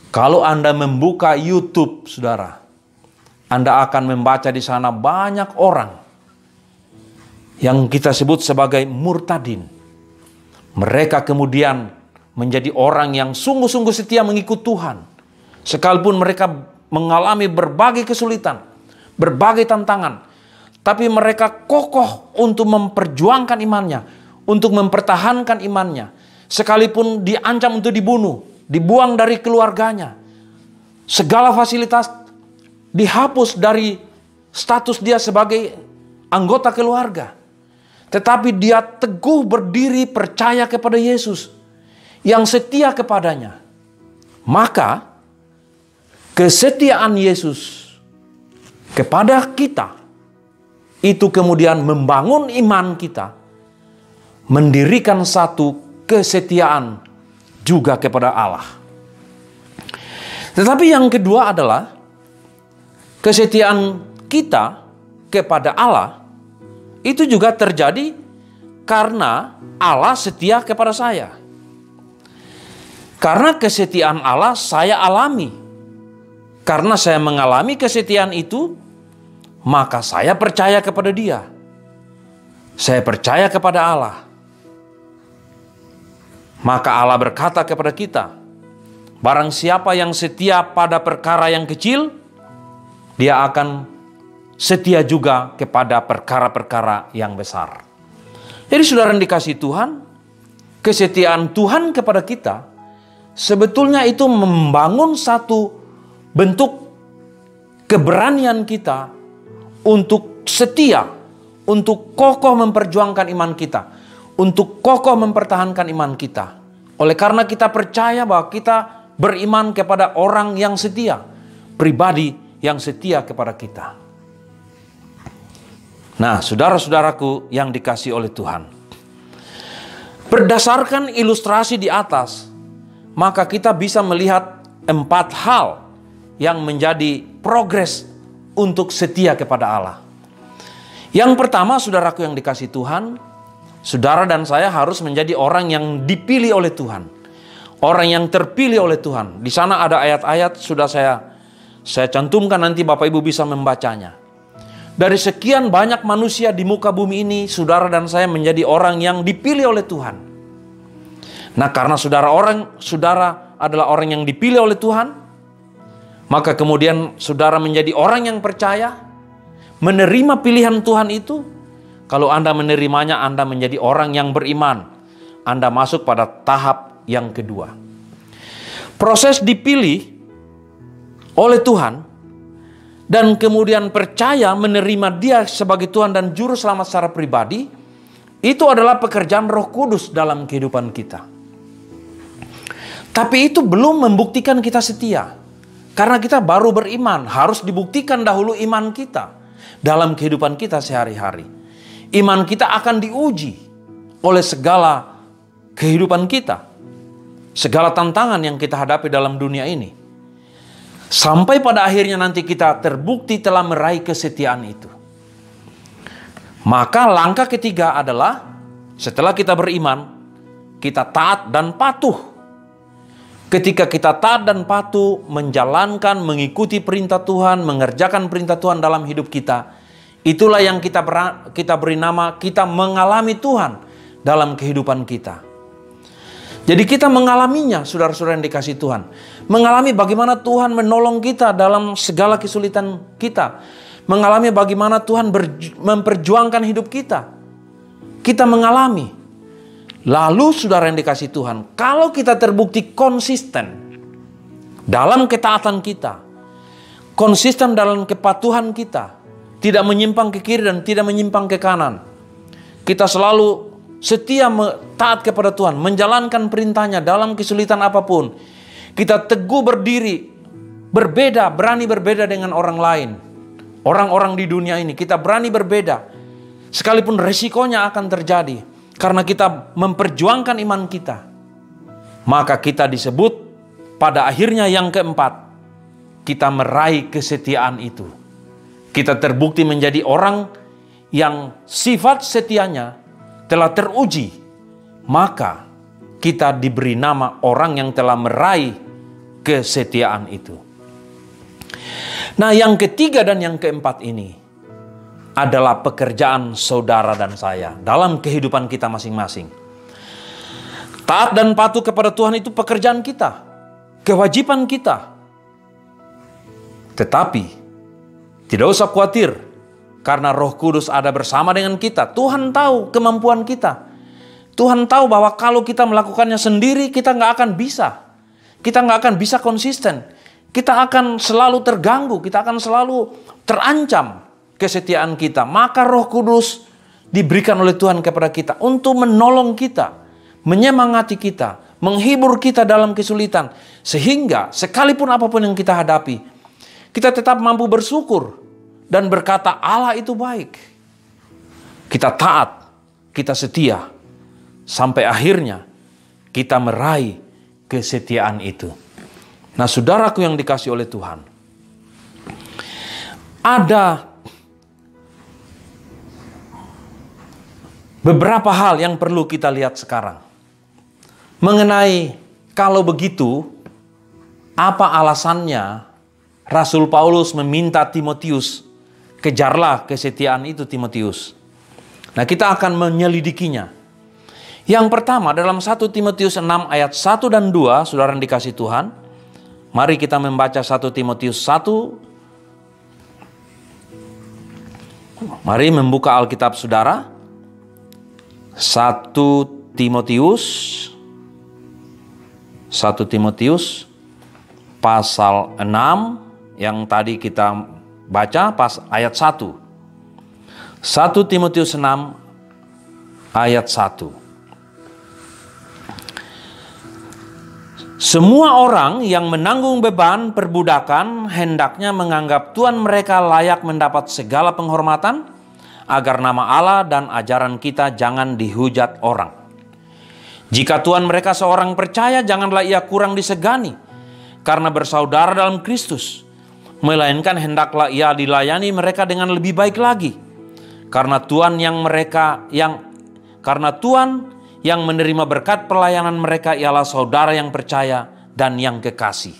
Kalau Anda membuka YouTube, saudara, Anda akan membaca di sana banyak orang yang kita sebut sebagai murtadin. Mereka kemudian menjadi orang yang sungguh-sungguh setia mengikut Tuhan. Sekalipun mereka mengalami berbagai kesulitan, berbagai tantangan, tapi mereka kokoh untuk memperjuangkan imannya, untuk mempertahankan imannya. Sekalipun diancam untuk dibunuh, dibuang dari keluarganya, segala fasilitas dihapus dari status dia sebagai anggota keluarga. Tetapi dia teguh berdiri percaya kepada Yesus. yang setia kepadanya. Maka kesetiaan Yesus kepada kita itu kemudian membangun iman kita, mendirikan satu kesetiaan juga kepada Allah. Tetapi yang kedua adalah kesetiaan kita kepada Allah itu juga terjadi karena Allah setia kepada saya. Karena kesetiaan Allah saya alami. Karena saya mengalami kesetiaan itu, maka saya percaya kepada Dia. Saya percaya kepada Allah. Maka Allah berkata kepada kita, barang siapa yang setia pada perkara yang kecil, dia akan setia juga kepada perkara-perkara yang besar. Jadi saudara yang dikasihi Tuhan, kesetiaan Tuhan kepada kita sebetulnya itu membangun satu bentuk keberanian kita untuk setia, untuk kokoh memperjuangkan iman kita, untuk kokoh mempertahankan iman kita. Oleh karena kita percaya bahwa kita beriman kepada orang yang setia, pribadi yang setia kepada kita. Nah, saudara-saudaraku yang dikasihi oleh Tuhan, berdasarkan ilustrasi di atas, maka kita bisa melihat 4 hal yang menjadi progres untuk setia kepada Allah. Yang pertama, saudaraku yang dikasihi Tuhan, saudara dan saya harus menjadi orang yang dipilih oleh Tuhan. Orang yang terpilih oleh Tuhan. Di sana ada ayat-ayat sudah saya cantumkan, nanti Bapak Ibu bisa membacanya. Dari sekian banyak manusia di muka bumi ini, saudara dan saya menjadi orang yang dipilih oleh Tuhan. Nah, karena saudara adalah orang yang dipilih oleh Tuhan, maka kemudian saudara menjadi orang yang percaya, menerima pilihan Tuhan itu. Kalau Anda menerimanya, Anda menjadi orang yang beriman. Anda masuk pada tahap yang kedua. Proses dipilih oleh Tuhan dan kemudian percaya menerima Dia sebagai Tuhan dan Juru Selamat secara pribadi, itu adalah pekerjaan Roh Kudus dalam kehidupan kita. Tapi itu belum membuktikan kita setia. Karena kita baru beriman, harus dibuktikan dahulu iman kita dalam kehidupan kita sehari-hari. Iman kita akan diuji oleh segala kehidupan kita, segala tantangan yang kita hadapi dalam dunia ini. Sampai pada akhirnya nanti kita terbukti telah meraih kesetiaan itu. Maka langkah ketiga adalah setelah kita beriman, kita taat dan patuh. Ketika kita taat dan patuh, menjalankan, mengikuti perintah Tuhan, mengerjakan perintah Tuhan dalam hidup kita, itulah yang kita beri nama kita mengalami Tuhan dalam kehidupan kita. Jadi kita mengalaminya, saudara-saudara yang dikasihi Tuhan. Mengalami bagaimana Tuhan menolong kita dalam segala kesulitan kita. Mengalami bagaimana Tuhan memperjuangkan hidup kita. Kita mengalami. Lalu saudara yang dikasihi Tuhan, kalau kita terbukti konsisten dalam ketaatan kita, konsisten dalam kepatuhan kita, tidak menyimpang ke kiri dan tidak menyimpang ke kanan, kita selalu setia taat kepada Tuhan, menjalankan perintahnya dalam kesulitan apapun, kita teguh berdiri, berbeda, berani berbeda dengan orang lain, orang-orang di dunia ini, kita berani berbeda, sekalipun resikonya akan terjadi. Karena kita memperjuangkan iman kita, maka kita disebut pada akhirnya yang keempat, kita meraih kesetiaan itu. Kita terbukti menjadi orang yang sifat setianya telah teruji, maka kita diberi nama orang yang telah meraih kesetiaan itu. Nah, yang ketiga dan yang keempat ini adalah pekerjaan saudara dan saya dalam kehidupan kita masing-masing. Taat dan patuh kepada Tuhan itu pekerjaan kita, kewajiban kita. Tetapi tidak usah khawatir, karena Roh Kudus ada bersama dengan kita. Tuhan tahu kemampuan kita. Tuhan tahu bahwa kalau kita melakukannya sendiri, kita nggak akan bisa. Kita nggak akan bisa konsisten. Kita akan selalu terganggu, kita akan selalu terancam kesetiaan kita. Maka Roh Kudus diberikan oleh Tuhan kepada kita untuk menolong kita, menyemangati kita, menghibur kita dalam kesulitan. Sehingga sekalipun apapun yang kita hadapi, kita tetap mampu bersyukur dan berkata Allah itu baik. Kita taat, kita setia, sampai akhirnya kita meraih kesetiaan itu. Nah, saudaraku yang dikasihi oleh Tuhan, ada beberapa hal yang perlu kita lihat sekarang. Mengenai kalau begitu, apa alasannya Rasul Paulus meminta Timotius, kejarlah kesetiaan itu Timotius. Nah, kita akan menyelidikinya. Yang pertama dalam 1 Timotius 6 ayat 1 dan 2, saudara yang dikasihi Tuhan. Mari kita membaca 1 Timotius 1. Mari membuka Alkitab saudara. 1 Timotius pasal 6 yang tadi kita baca pas ayat 1. 1 Timotius 6 ayat 1. Semua orang yang menanggung beban perbudakan hendaknya menganggap Tuhan mereka layak mendapat segala penghormatan, agar nama Allah dan ajaran kita jangan dihujat orang. Jika Tuhan mereka seorang percaya, janganlah ia kurang disegani karena bersaudara dalam Kristus, melainkan hendaklah ia dilayani mereka dengan lebih baik lagi. Karena Tuhan yang menerima berkat pelayanan mereka ialah saudara yang percaya dan yang kekasih.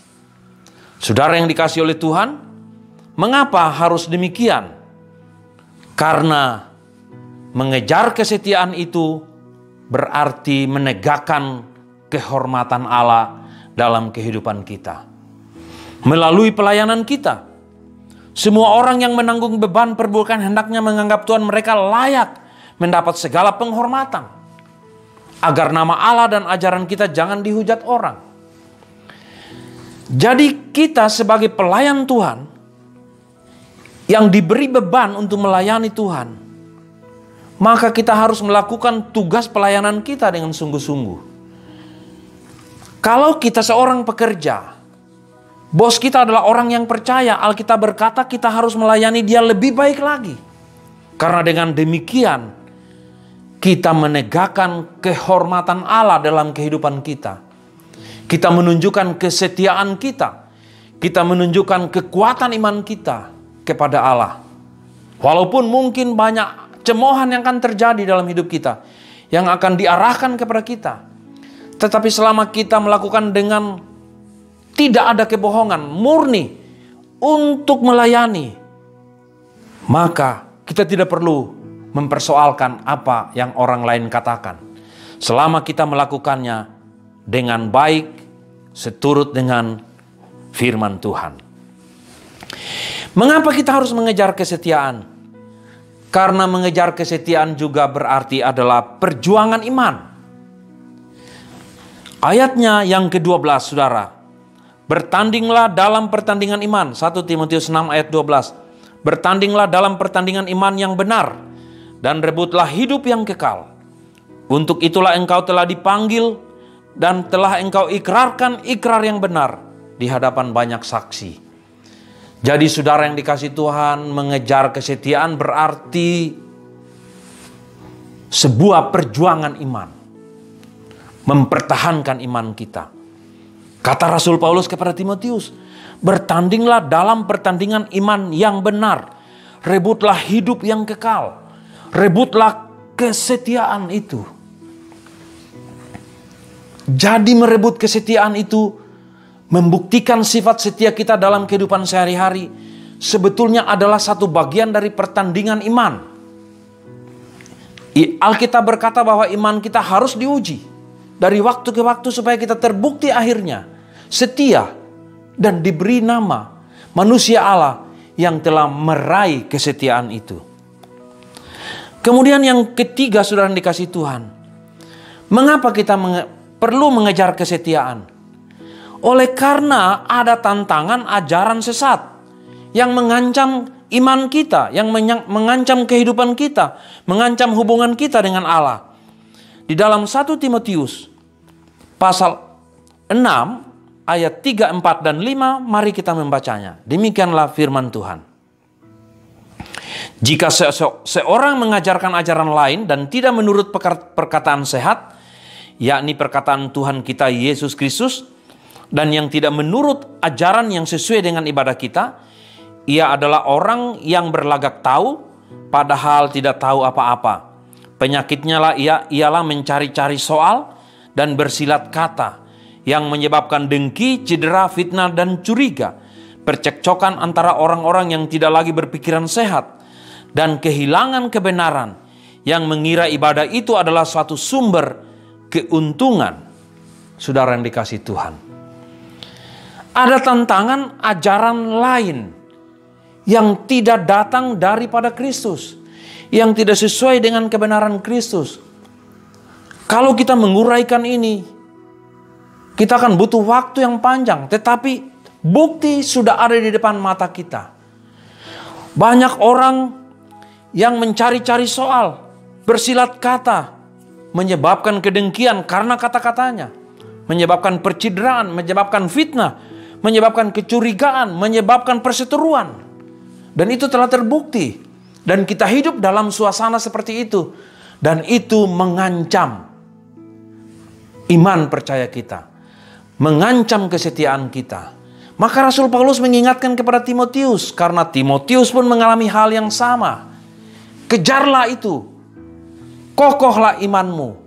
Saudara yang dikasihi oleh Tuhan, mengapa harus demikian? Karena mengejar kesetiaan itu berarti menegakkan kehormatan Allah dalam kehidupan kita. Melalui pelayanan kita, semua orang yang menanggung beban perbudakan hendaknya menganggap Tuhan mereka layak mendapat segala penghormatan, agar nama Allah dan ajaran kita jangan dihujat orang. Jadi kita sebagai pelayan Tuhan yang diberi beban untuk melayani Tuhan, maka kita harus melakukan tugas pelayanan kita dengan sungguh-sungguh. Kalau kita seorang pekerja, bos kita adalah orang yang percaya, Alkitab berkata kita harus melayani dia lebih baik lagi. Karena dengan demikian kita menegakkan kehormatan Allah dalam kehidupan kita. Kita menunjukkan kesetiaan kita. Kita menunjukkan kekuatan iman kita kepada Allah. Walaupun mungkin banyak cemoohan yang akan terjadi dalam hidup kita, yang akan diarahkan kepada kita. Tetapi selama kita melakukan dengan tidak ada kebohongan, murni untuk melayani, maka kita tidak perlu mempersoalkan apa yang orang lain katakan. Selama kita melakukannya dengan baik, seturut dengan firman Tuhan. Mengapa kita harus mengejar kesetiaan? Karena mengejar kesetiaan juga berarti adalah perjuangan iman. Ayatnya yang ke-12, saudara. Bertandinglah dalam pertandingan iman. 1 Timotius 6 ayat 12. Bertandinglah dalam pertandingan iman yang benar, dan rebutlah hidup yang kekal. Untuk itulah engkau telah dipanggil, dan telah engkau ikrarkan ikrar yang benar di hadapan banyak saksi. Jadi saudara yang dikasihi Tuhan, mengejar kesetiaan berarti sebuah perjuangan iman. Mempertahankan iman kita. Kata Rasul Paulus kepada Timotius, bertandinglah dalam pertandingan iman yang benar. Rebutlah hidup yang kekal. Rebutlah kesetiaan itu. Jadi merebut kesetiaan itu, membuktikan sifat setia kita dalam kehidupan sehari-hari, sebetulnya adalah satu bagian dari pertandingan iman. Alkitab berkata bahwa iman kita harus diuji dari waktu ke waktu supaya kita terbukti akhirnya setia dan diberi nama manusia Allah yang telah meraih kesetiaan itu. Kemudian yang ketiga, saudara yang dikasihi Tuhan, mengapa kita perlu mengejar kesetiaan? Oleh karena ada tantangan ajaran sesat yang mengancam iman kita, yang mengancam kehidupan kita, mengancam hubungan kita dengan Allah. Di dalam 1 Timotius pasal 6 ayat 3, 4, dan 5, mari kita membacanya. Demikianlah firman Tuhan. Jika seorang mengajarkan ajaran lain dan tidak menurut perkataan sehat, yakni perkataan Tuhan kita Yesus Kristus, dan yang tidak menurut ajaran yang sesuai dengan ibadah kita, ia adalah orang yang berlagak tahu, padahal tidak tahu apa-apa. Penyakitnya ialah mencari-cari soal dan bersilat kata, yang menyebabkan dengki, cedera, fitnah, dan curiga, percekcokan antara orang-orang yang tidak lagi berpikiran sehat, dan kehilangan kebenaran, yang mengira ibadah itu adalah suatu sumber keuntungan. Saudara yang dikasihi Tuhan, ada tantangan ajaran lain yang tidak datang daripada Kristus, yang tidak sesuai dengan kebenaran Kristus. Kalau kita menguraikan ini, kita akan butuh waktu yang panjang, tetapi bukti sudah ada di depan mata kita. Banyak orang yang mencari-cari soal, bersilat kata, menyebabkan kedengkian karena kata-katanya, menyebabkan percideraan, menyebabkan fitnah, menyebabkan kecurigaan, menyebabkan perseteruan. Dan itu telah terbukti. Dan kita hidup dalam suasana seperti itu. Dan itu mengancam iman percaya kita, mengancam kesetiaan kita. Maka Rasul Paulus mengingatkan kepada Timotius, karena Timotius pun mengalami hal yang sama. Kejarlah itu, kokohlah imanmu,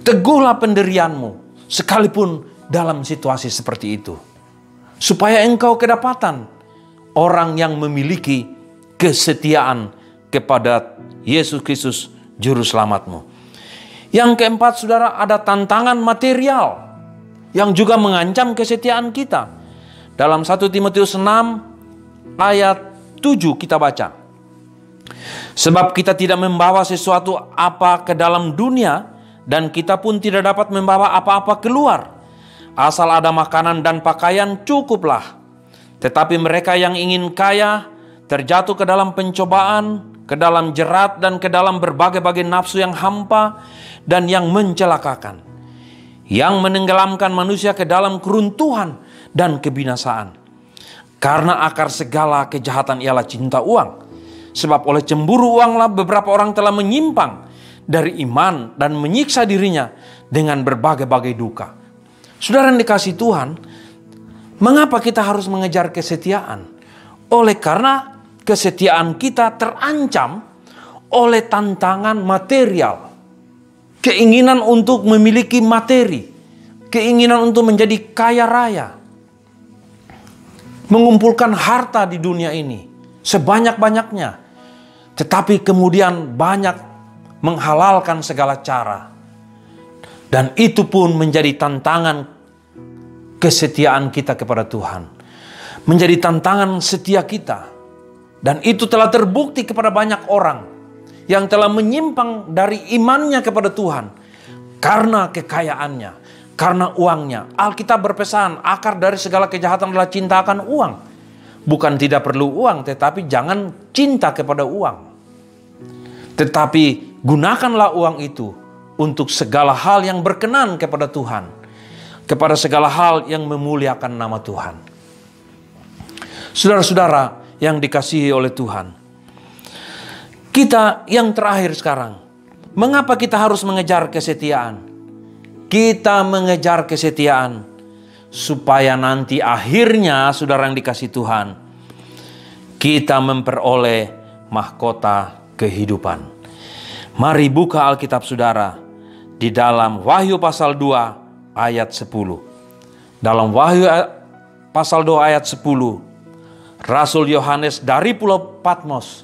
teguhlah pendirianmu, sekalipun dalam situasi seperti itu, supaya engkau kedapatan orang yang memiliki kesetiaan kepada Yesus Kristus Juru Selamatmu. Yang keempat, saudara, ada tantangan material yang juga mengancam kesetiaan kita. Dalam 1 Timotius 6 ayat 7 kita baca. Sebab kita tidak membawa sesuatu apa ke dalam dunia, dan kita pun tidak dapat membawa apa-apa keluar. Asal ada makanan dan pakaian cukuplah. Tetapi mereka yang ingin kaya terjatuh ke dalam pencobaan, ke dalam jerat, dan ke dalam berbagai-bagai nafsu yang hampa dan yang mencelakakan, yang menenggelamkan manusia ke dalam keruntuhan dan kebinasaan. Karena akar segala kejahatan ialah cinta uang. Sebab oleh cemburu uanglah beberapa orang telah menyimpang dari iman dan menyiksa dirinya dengan berbagai-bagai duka. Saudara yang dikasihi Tuhan, mengapa kita harus mengejar kesetiaan? Oleh karena kesetiaan kita terancam oleh tantangan material. Keinginan untuk memiliki materi, keinginan untuk menjadi kaya raya, mengumpulkan harta di dunia ini sebanyak-banyaknya. Tetapi kemudian banyak menghalalkan segala cara. Dan itu pun menjadi tantangan kesetiaan kita kepada Tuhan. Menjadi tantangan setia kita. Dan itu telah terbukti kepada banyak orang yang telah menyimpang dari imannya kepada Tuhan karena kekayaannya, karena uangnya. Alkitab berpesan, akar dari segala kejahatan adalah cinta akan uang. Bukan tidak perlu uang, tetapi jangan cinta kepada uang. Tetapi gunakanlah uang itu untuk segala hal yang berkenan kepada Tuhan, kepada segala hal yang memuliakan nama Tuhan. Saudara-saudara yang dikasihi oleh Tuhan, kita yang terakhir sekarang, mengapa kita harus mengejar kesetiaan? Kita mengejar kesetiaan supaya nanti akhirnya, saudara yang dikasihi Tuhan, kita memperoleh mahkota kehidupan. Mari buka Alkitab saudara di dalam Wahyu pasal 2 ayat 10. Dalam Wahyu pasal 2 ayat 10, Rasul Yohanes dari Pulau Patmos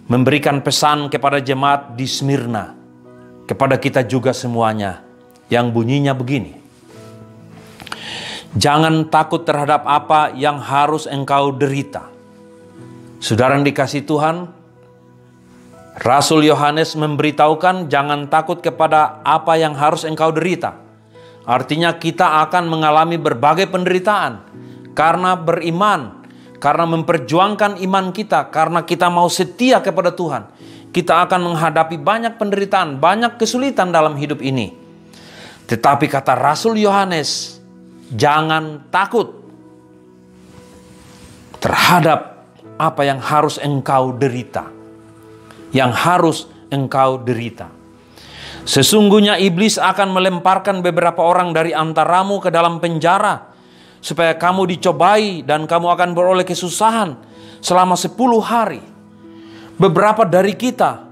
memberikan pesan kepada jemaat di Smyrna, kepada kita juga semuanya, yang bunyinya begini. Jangan takut terhadap apa yang harus engkau derita. Saudara yang dikasihi Tuhan, Rasul Yohanes memberitahukan jangan takut kepada apa yang harus engkau derita. Artinya kita akan mengalami berbagai penderitaan karena beriman, karena memperjuangkan iman kita, karena kita mau setia kepada Tuhan. Kita akan menghadapi banyak penderitaan, banyak kesulitan dalam hidup ini. Tetapi kata Rasul Yohanes, jangan takut terhadap apa yang harus engkau derita. Yang harus engkau derita. Sesungguhnya iblis akan melemparkan beberapa orang dari antaramu ke dalam penjara, supaya kamu dicobai dan kamu akan beroleh kesusahan selama 10 hari. Beberapa dari kita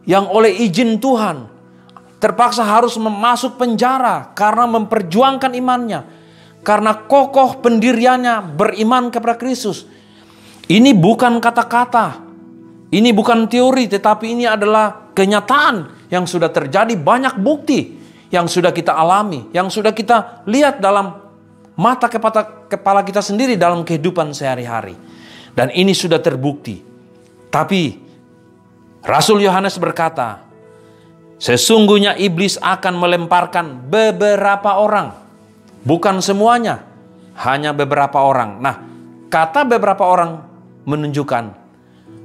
yang oleh izin Tuhan terpaksa harus masuk penjara karena memperjuangkan imannya, karena kokoh pendiriannya beriman kepada Kristus. Ini bukan kata-kata, ini bukan teori, tetapi ini adalah kenyataan yang sudah terjadi. Banyak bukti yang sudah kita alami, yang sudah kita lihat dalam mata kepala kita sendiri dalam kehidupan sehari-hari. Dan ini sudah terbukti. Tapi Rasul Yohanes berkata, sesungguhnya iblis akan melemparkan beberapa orang. Bukan semuanya, hanya beberapa orang. Nah, kata beberapa orang menunjukkan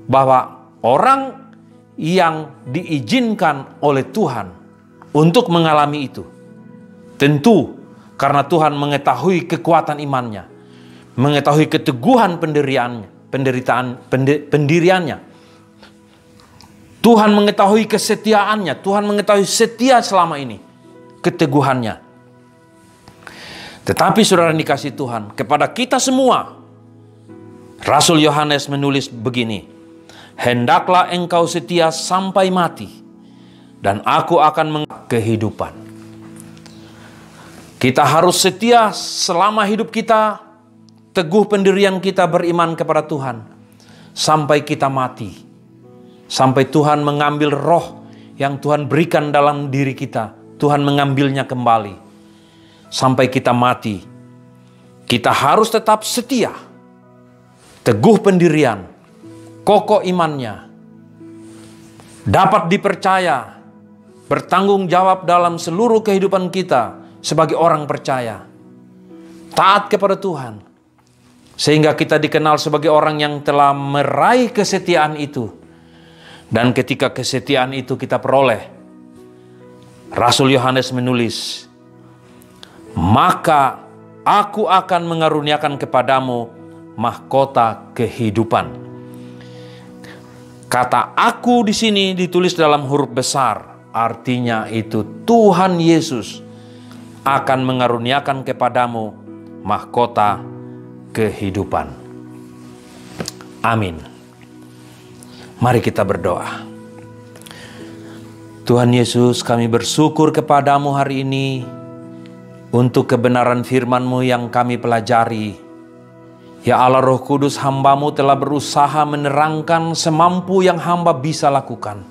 bahwa orang yang diizinkan oleh Tuhan untuk mengalami itu, tentu karena Tuhan mengetahui kekuatan imannya, mengetahui keteguhan pendiriannya. Tuhan mengetahui kesetiaannya, Tuhan mengetahui setia selama ini, keteguhannya. Tetapi saudara yang dikasihi Tuhan, kepada kita semua, Rasul Yohanes menulis begini, hendaklah engkau setia sampai mati, dan aku akan kehidupan. Kita harus setia selama hidup kita, teguh pendirian kita beriman kepada Tuhan, sampai kita mati. Sampai Tuhan mengambil roh yang Tuhan berikan dalam diri kita, Tuhan mengambilnya kembali. Sampai kita mati, kita harus tetap setia, teguh pendirian, kokoh imannya, dapat dipercaya, bertanggung jawab dalam seluruh kehidupan kita sebagai orang percaya, taat kepada Tuhan, sehingga kita dikenal sebagai orang yang telah meraih kesetiaan itu. Dan ketika kesetiaan itu kita peroleh, Rasul Yohanes menulis, maka aku akan mengaruniakan kepadamu mahkota kehidupan. Kata aku di sini ditulis dalam huruf besar, artinya itu Tuhan Yesus akan mengaruniakan kepadamu mahkota kehidupan. Amin. Mari kita berdoa. Tuhan Yesus, kami bersyukur kepadamu hari ini untuk kebenaran firman-Mu yang kami pelajari. Ya Allah, Roh Kudus, hamba-Mu telah berusaha menerangkan semampu yang hamba bisa lakukan.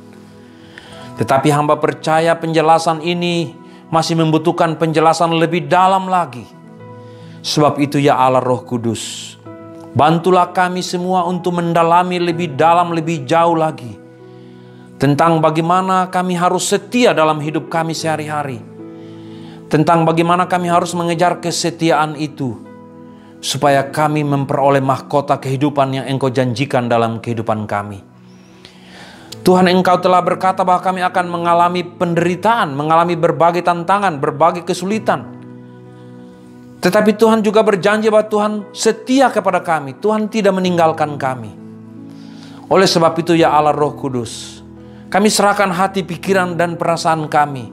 Tetapi hamba percaya penjelasan ini masih membutuhkan penjelasan lebih dalam lagi. Sebab itu ya Allah Roh Kudus, bantulah kami semua untuk mendalami lebih dalam, lebih jauh lagi tentang bagaimana kami harus setia dalam hidup kami sehari-hari. Tentang bagaimana kami harus mengejar kesetiaan itu, supaya kami memperoleh mahkota kehidupan yang Engkau janjikan dalam kehidupan kami. Tuhan, Engkau telah berkata bahwa kami akan mengalami penderitaan, mengalami berbagai tantangan, berbagai kesulitan. Tetapi Tuhan juga berjanji bahwa Tuhan setia kepada kami. Tuhan tidak meninggalkan kami. Oleh sebab itu ya Allah Roh Kudus, kami serahkan hati, pikiran, dan perasaan kami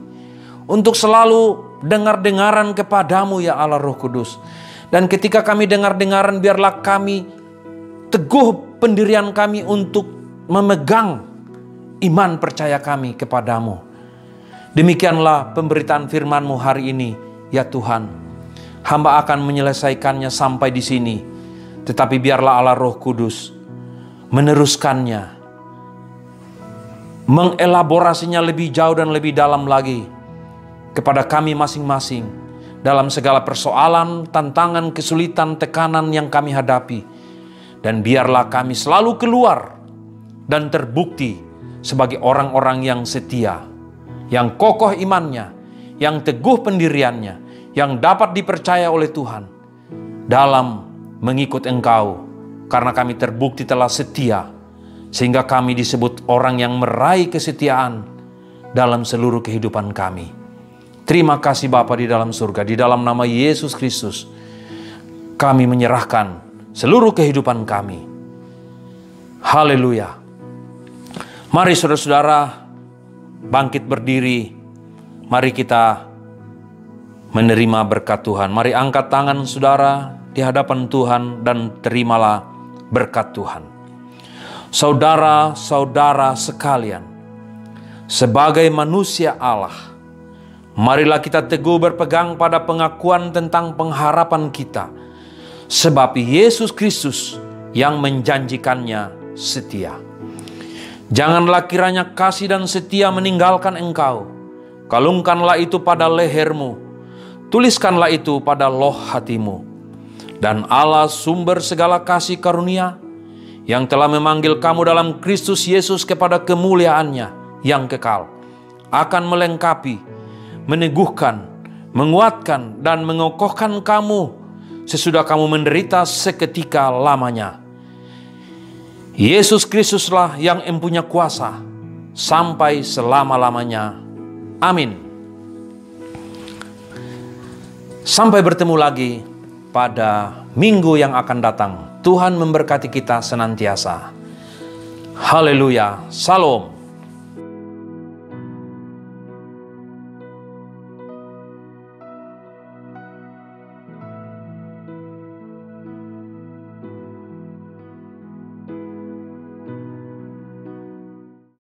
untuk selalu dengar-dengaran kepadamu ya Allah Roh Kudus. Dan ketika kami dengar-dengaran, biarlah kami teguh pendirian kami untuk memegang iman percaya kami kepadamu. Demikianlah pemberitaan firman-Mu hari ini ya Tuhan. Hamba akan menyelesaikannya sampai di sini. Tetapi biarlah Allah Roh Kudus meneruskannya, mengelaborasinya lebih jauh dan lebih dalam lagi kepada kami masing-masing dalam segala persoalan, tantangan, kesulitan, tekanan yang kami hadapi. Dan biarlah kami selalu keluar dan terbukti sebagai orang-orang yang setia, yang kokoh imannya, yang teguh pendiriannya, yang dapat dipercaya oleh Tuhan dalam mengikut Engkau, karena kami terbukti telah setia, sehingga kami disebut orang yang meraih kesetiaan dalam seluruh kehidupan kami. Terima kasih Bapa di dalam surga, di dalam nama Yesus Kristus, kami menyerahkan seluruh kehidupan kami. Haleluya. Mari saudara-saudara bangkit berdiri. Mari kita menerima berkat Tuhan. Mari angkat tangan saudara di hadapan Tuhan dan terimalah berkat Tuhan. Saudara-saudara sekalian, sebagai manusia Allah, marilah kita teguh berpegang pada pengakuan tentang pengharapan kita. Sebab Yesus Kristus yang menjanjikannya setia. Janganlah kiranya kasih dan setia meninggalkan engkau. Kalungkanlah itu pada lehermu. Tuliskanlah itu pada loh hatimu. Dan Allah sumber segala kasih karunia, yang telah memanggil kamu dalam Kristus Yesus kepada kemuliaannya yang kekal, akan melengkapi, meneguhkan, menguatkan, dan mengokohkan kamu sesudah kamu menderita seketika lamanya. Yesus Kristuslah yang mempunyai kuasa sampai selama-lamanya. Amin. Sampai bertemu lagi pada minggu yang akan datang. Tuhan memberkati kita senantiasa. Haleluya. Salam.